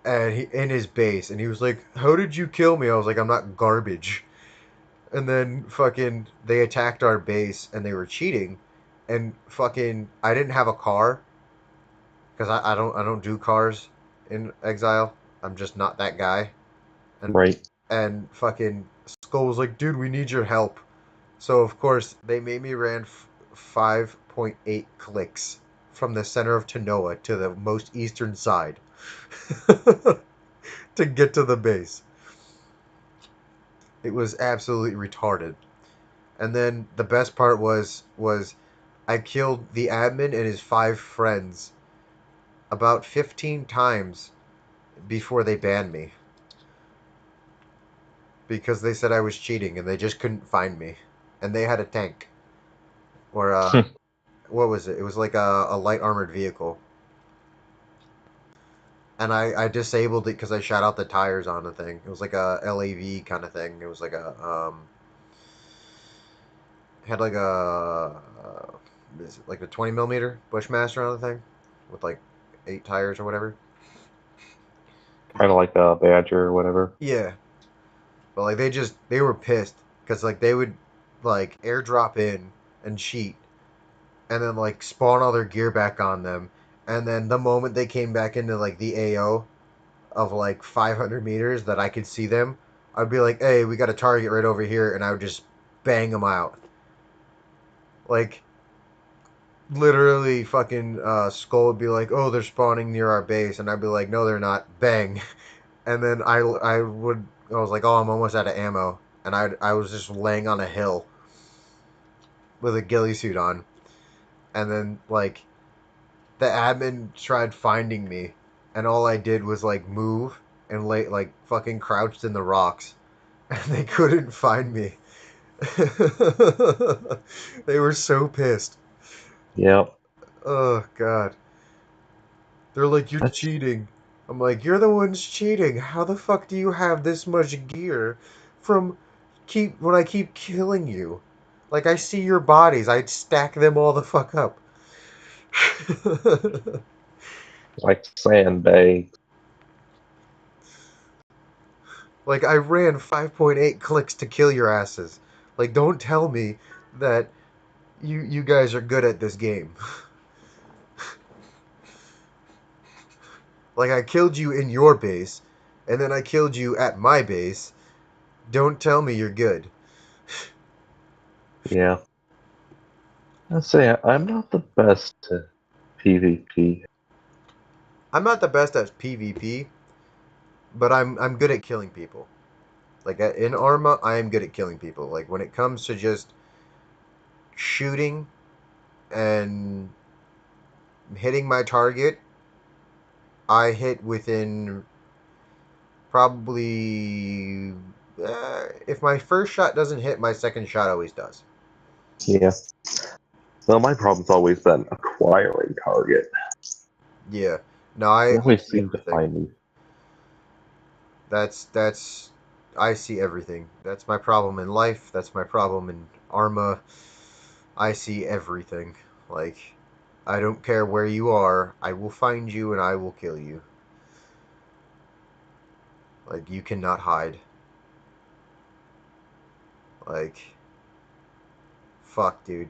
And he in his base, and he was like, "How did you kill me?" I was like, "I'm not garbage." And then fucking they attacked our base and they were cheating, and fucking I didn't have a car because I don't do cars in Exile. I'm just not that guy. And Right. and fucking Skull was like, "Dude, we need your help." So of course they made me ran 5.8 clicks from the center of Tanoa to the most eastern side to get to the base. It was absolutely retarded. And then the best part was I killed the admin and his 5 friends about 15 times before they banned me because they said I was cheating and they just couldn't find me. And they had a tank or what was it? It was like a light armored vehicle. And I disabled it because I shot out the tires on the thing. It was like a LAV kind of thing. It was like a had like is it like a 20 millimeter Bushmaster on the thing with like 8 tires or whatever. Kind of like a Badger or whatever. Yeah, but like they were pissed because like they would like airdrop in and cheat, and then like spawn all their gear back on them, and then the moment they came back into like the AO of like 500 meters that I could see them, I'd be like, "Hey, we got a target right over here," and I would just bang them out. Like literally, fucking Skull would be like, "Oh, they're spawning near our base," and I'd be like, "No, they're not." Bang, and then I was like, "Oh, I'm almost out of ammo," and I was just laying on a hill with a ghillie suit on, and then like the admin tried finding me, and all I did was like move and lay like fucking crouched in the rocks, and they couldn't find me. They were so pissed. Yep. Oh god. They're like, "You're That's cheating." I'm like, "You're the ones cheating. How the fuck do you have this much gear from keep when I keep killing you? Like I see your bodies, I'd stack them all the fuck up." like sandbag. Like I ran 5.8 clicks to kill your asses. Like don't tell me that you guys are good at this game. Like I killed you in your base and then I killed you at my base. Don't tell me you're good. Yeah. I say I'm not the best to PvP. I'm not the best at PvP, but I'm good at killing people. Like in Arma, I am good at killing people. Like when it comes to just shooting and hitting my target, I hit within probably if my first shot doesn't hit, my second shot always does. Yeah. So my problem's always been acquiring target. Yeah. No, They I always see seem to everything. find me. That's I see everything. That's my problem in life. That's my problem in Arma. I see everything. Like I don't care where you are. I will find you and I will kill you. Like you cannot hide. Like fuck, dude.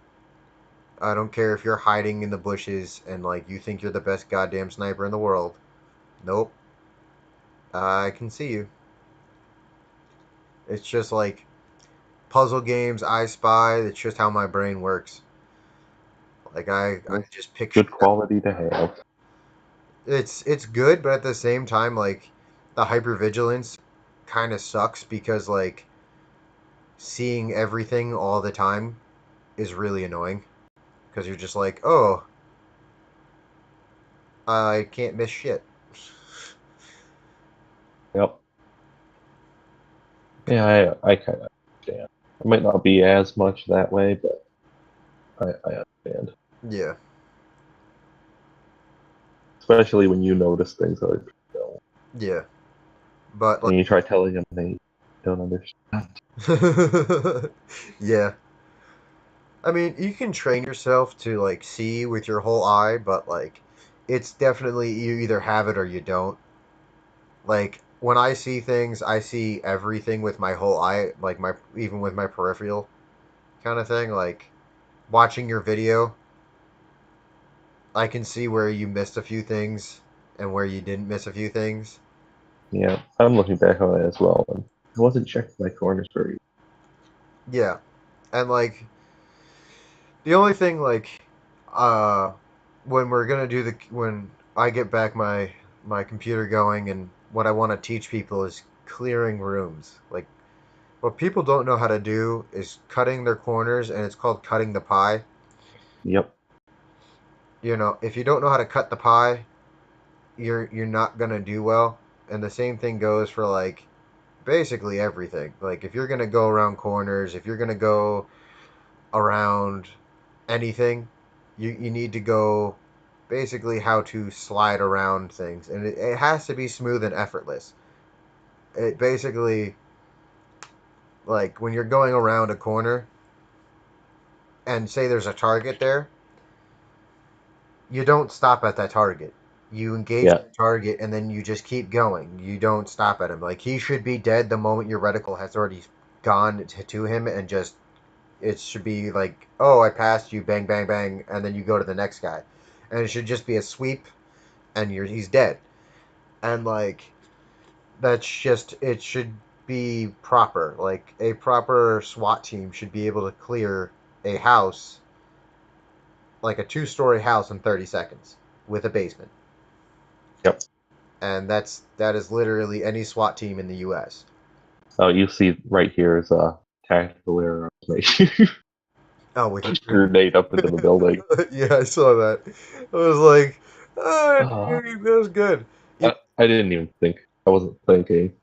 I don't care if you're hiding in the bushes and like you think you're the best goddamn sniper in the world. Nope. I can see you. It's just like puzzle games, I Spy. It's just how my brain works. Like I Well, just picture good quality to have. it's good, but at the same time, like the hypervigilance kind of sucks because like seeing everything all the time is really annoying because you're just like, oh, I can't miss shit. Yep. Yeah, I kind of understand. It might not be as much that way, but I understand. Yeah, Especially when you notice things other people don't. yeah, but And you try telling them they don't understand. like, yeah. I mean, you can train yourself to like see with your whole eye, but like, it's definitely you either have it or you don't. Like when I see things, I see everything with my whole eye, like my even with my peripheral kind of thing. Like watching your video, I can see where you missed a few things and where you didn't miss a few things. Yeah, I'm looking back on it as well, and I wasn't checking my corners very. Yeah, and like the only thing like uh when we're gonna do the when I get back my computer going and what I want to teach people is clearing rooms. Like what people don't know how to do is cutting their corners and it's called cutting the pie. Yep, You know, if you don't know how to cut the pie, you're not gonna do well. And the same thing goes for like basically everything. Like if you're gonna go around corners, if you're gonna go around anything, you need to go basically how to slide around things, and it has to be smooth and effortless. It basically like when you're going around a corner and say there's a target there, you don't stop at that target. You engage yeah, the target and then you just keep going. You don't stop at him. Like he should be dead the moment your reticle has already gone to him, and just it should be like, oh, I passed you, bang, bang, bang, and then you go to the next guy, and it should just be a sweep, and he's dead, and like that's just it should be proper. Like a proper SWAT team should be able to clear a house, like a two-story house, in 30 seconds with a basement, yep. and that is literally any SWAT team in the U.S. Oh, you see right here is a tactical error. Oh, with Push your grenade up into the building. yeah, I saw that. I was like, oh, Uh, that was good. I didn't even think. I wasn't thinking.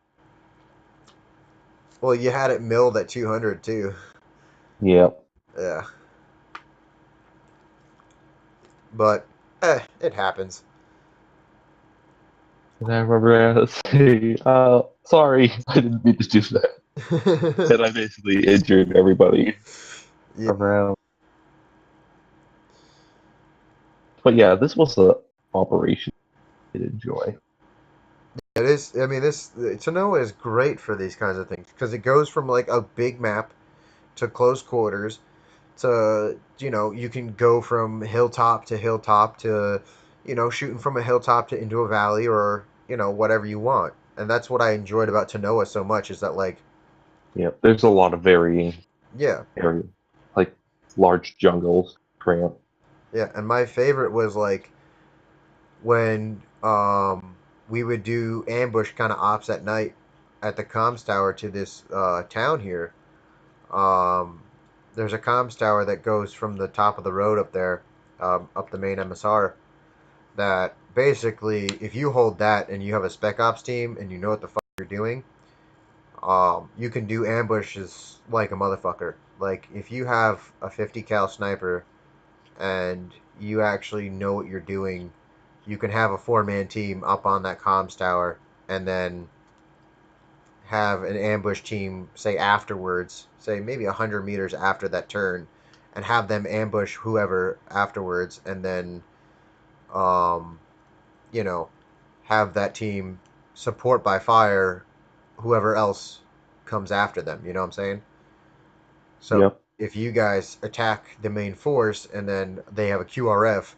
Well, you had it milled at 200 too. Yeah. Yeah, but it happens. And I remember saying, sorry, I didn't mean to do that. And I basically injured everybody Yeah, around. But yeah, this was a operation I did enjoy. it is. I mean, this Tanoa is great for these kinds of things because it goes from like a big map to close quarters to you can go from hilltop to shooting from a hilltop to into a valley or whatever you want. And that's what I enjoyed about Tanoa so much is that like Yeah, there's a lot of varying yeah. areas, like large jungles, cramp. Yeah, and my favorite was like when we would do ambush kind of ops at night at the comms tower to this town here. Um, there's a comms tower that goes from the top of the road up there, up the main MSR. That basically, if you hold that and you have a spec ops team and you know what the fuck you're doing, you can do ambushes like a motherfucker. Like if you have a 50 cal sniper and you actually know what you're doing, you can have a four-man team up on that comms tower and then have an ambush team, say afterwards, say maybe 100 meters after that turn, and have them ambush whoever afterwards, and then, um, you know, have that team support by fire whoever else comes after them. You know what I'm saying? So Yep, if you guys attack the main force and then they have a QRF,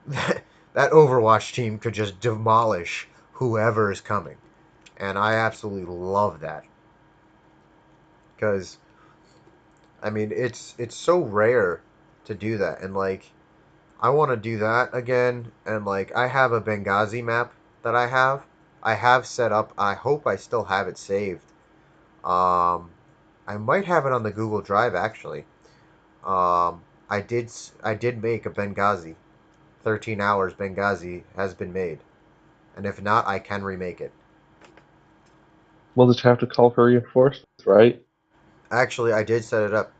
that Overwatch team could just demolish whoever is coming. And I absolutely love that because I mean it's so rare to do that, and like I want to do that again, and like I have a Benghazi map that I have set up. I hope I still have it saved. Um, I might have it on the Google Drive actually. I did make a Benghazi. 13 hours Benghazi has been made, and if not, I can remake it. We'll just have to call for reinforcements, right? Actually, I did set it up.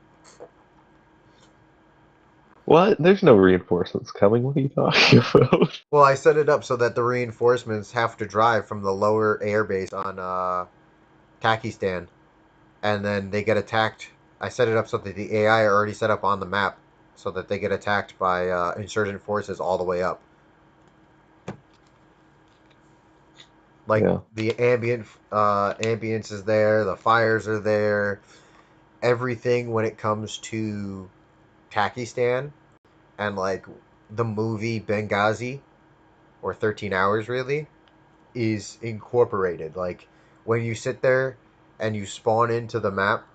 What? There's no reinforcements coming. What are you talking about? Well, I set it up so that the reinforcements have to drive from the lower airbase on Takistan, and then they get attacked. I set it up so that the AI are already set up on the map, so that they get attacked by insurgent forces all the way up. Like Yeah, the ambience is there, the fires are there, everything when it comes to Takistan and like the movie Benghazi or 13 Hours really is incorporated. Like when you sit there and you spawn into the map,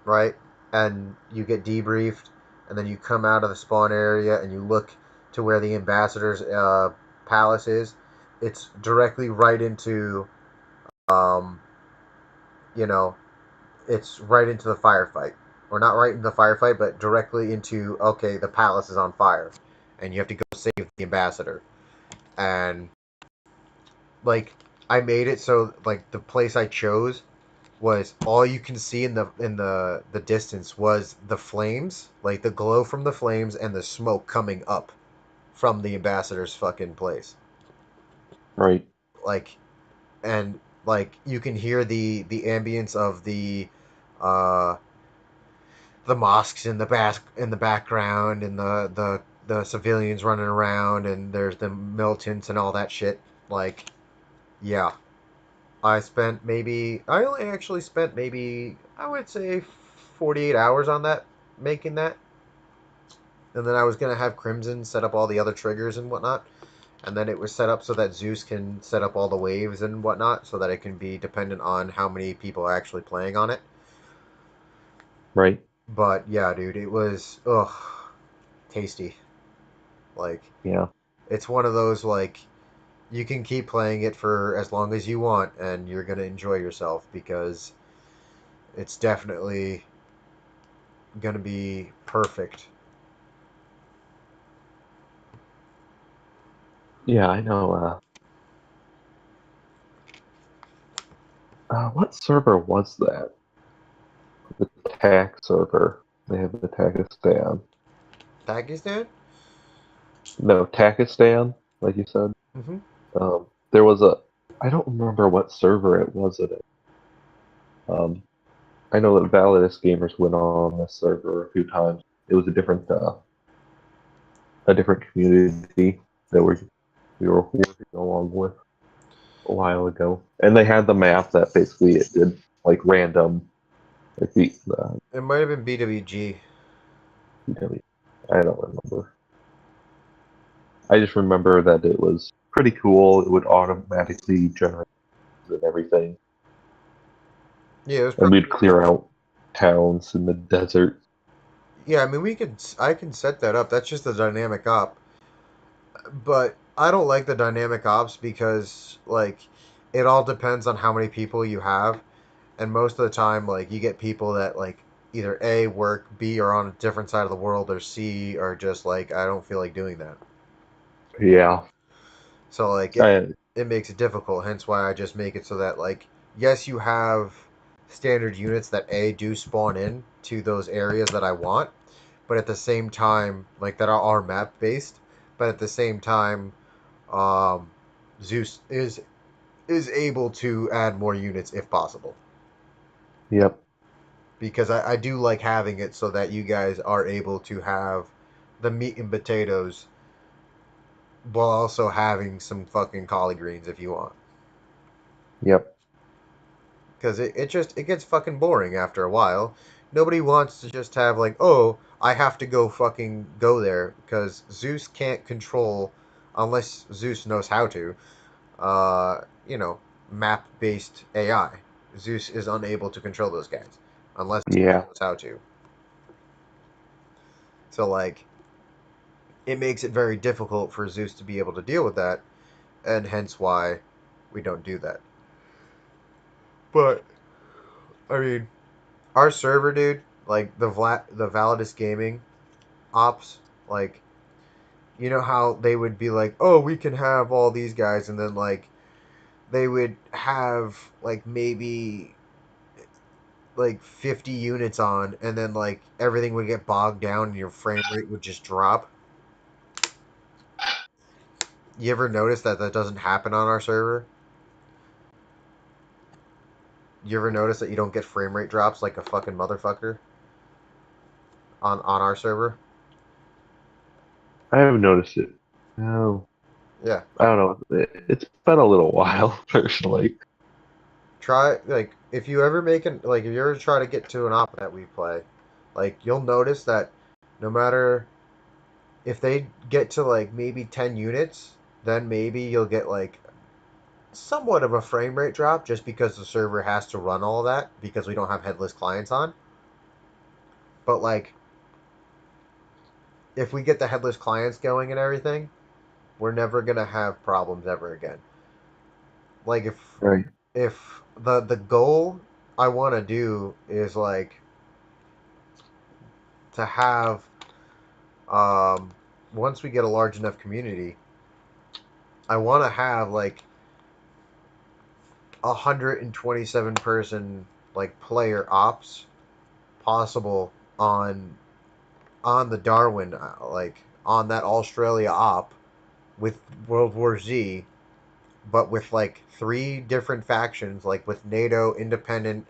right? And you get debriefed, and then you come out of the spawn area and you look to where the ambassador's palace is. It's directly right into, um, you know, it's right into the firefight. Or not right into the firefight, but directly into, okay, the palace is on fire. And you have to go save the ambassador. And, like, I made it so, like, the place I chose was all you can see in the distance was the flames, like the glow from the flames and the smoke coming up from the ambassador's fucking place. right. Like and like you can hear the ambience of uh the mosques in the background and the civilians running around and there's the militants and all that shit. Like yeah, I only actually spent maybe, I would say, 48 hours on that, making that. And then I was going to have Crimson set up all the other triggers and whatnot. And then it was set up so that Zeus can set up all the waves and whatnot so that it can be dependent on how many people are actually playing on it. Right. But yeah, dude, it was, ugh, tasty. Like, Yeah. it's one of those, like, you can keep playing it for as long as you want and you're going to enjoy yourself because it's definitely gonna be perfect. Yeah, I know. What server was that? The TAC server. They have the Takistan. Pakistan? No, Takistan, like you said. Mm-hmm. There was a. I don't remember what server it was at. I know that Validus gamers went on this server a few times. It was a different community that we were working along with a while ago, and they had the map that basically it did like random, like It might have been BWG. I don't remember. I just remember that it was pretty cool. It would automatically generate and everything, Yeah, it was and probably. we'd clear out towns in the desert. Yeah, I mean, we could. I can set that up. That's just a dynamic op. But I don't like the dynamic ops because, like, it all depends on how many people you have, and most of the time, like, you get people that like either A work, B are on a different side of the world, or C are just like I don't feel like doing that. Yeah, So like I, it makes it difficult. Hence why I just make it so that like yes, you have standard units that A do spawn in to those areas that I want, but at the same time like that are map based. But at the same time, um, Zeus is able to add more units if possible. yep, Because I do like having it so that you guys are able to have the meat and potatoes while also having some fucking collard greens if you want. yep, Because it gets fucking boring after a while. Nobody wants to just have like, oh, I have to go fucking go there because Zeus can't control unless Zeus knows how to. You know, map based AI. Zeus is unable to control those guys unless he yeah, knows how to. So like, it makes it very difficult for Zeus to be able to deal with that, and hence why we don't do that. But I mean, our server, dude, like the Validus Gaming ops, like you know how they would be like, oh, we can have all these guys, and then like they would have like maybe like 50 units on, and then like everything would get bogged down and your frame rate would just drop. You ever notice that that doesn't happen on our server? You ever notice that you don't get frame rate drops like a fucking motherfucker on our server? I haven't noticed it. No, Yeah. I don't know. It's been a little while, personally. Try like if you ever make an like if you ever try to get to an op that we play, like you'll notice that no matter if they get to like maybe 10 units, then maybe you'll get like somewhat of a frame rate drop just because the server has to run all that because we don't have headless clients on. But like if we get the headless clients going and everything, we're never gonna have problems ever again. Like Right. if the goal I want to do is like to have um once we get a large enough community, I want to have like 127 person like player ops possible on the Darwin like on that Australia op with World War Z, but with like three different factions, like with NATO, independent,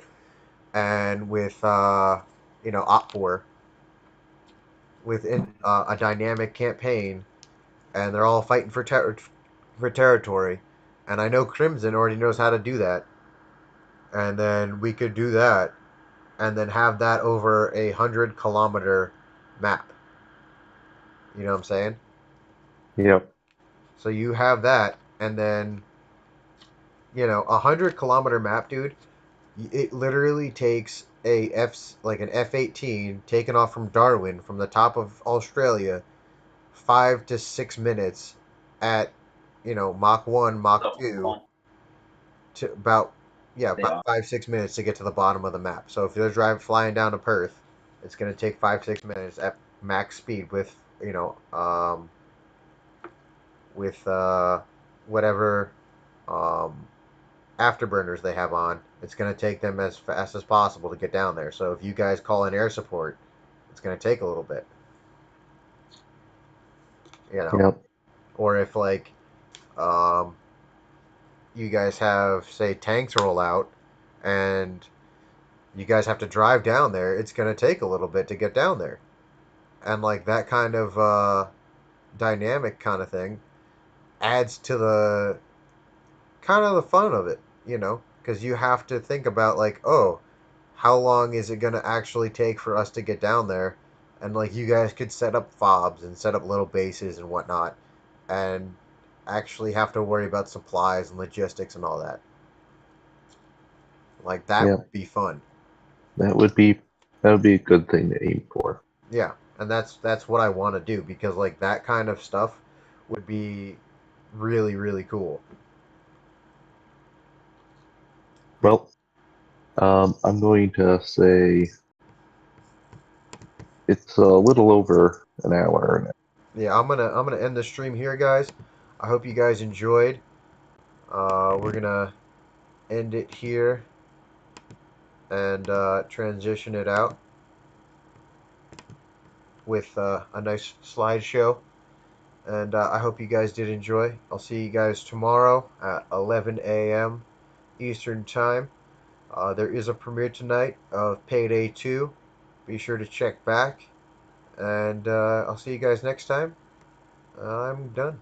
and with Op 4 within a dynamic campaign, and they're all fighting for territory. And I know Crimson already knows how to do that, and then we could do that, and then have that over 100 kilometer map. You know what I'm saying? Yep. So you have that, and then 100 kilometer map, dude. It literally takes an F-18 taken off from Darwin from the top of Australia 5 to 6 minutes at Mach 1, Mach 2 to about about 5 6 minutes to get to the bottom of the map. So if you're flying down to Perth, it's gonna take 5 6 minutes at max speed with with whatever um, afterburners they have on. It's gonna take them as fast as possible to get down there. So if you guys call in air support, it's gonna take a little bit, you know. Yep. Or if like um, you guys have say tanks roll out and you guys have to drive down there, it's going to take a little bit to get down there. And like that kind of dynamic kind of thing adds to the kind of the fun of it, because you have to think about like, oh, how long is it going to actually take for us to get down there? And like you guys could set up fobs and set up little bases and whatnot and actually have to worry about supplies and logistics and all that. Like that Yep. would be fun. That would be that would be a good thing to aim for. Yeah, and that's what I want to do because like that kind of stuff would be really really cool. Well, I'm going to say it's a little over an hour now. Yeah, I'm gonna end the stream here, guys. I hope you guys enjoyed. We're gonna end it here and transition it out with a nice slideshow. And I hope you guys did enjoy. I'll see you guys tomorrow at 11 a.m. Eastern Time. There is a premiere tonight of Payday 2. Be sure to check back. And I'll see you guys next time. I'm done.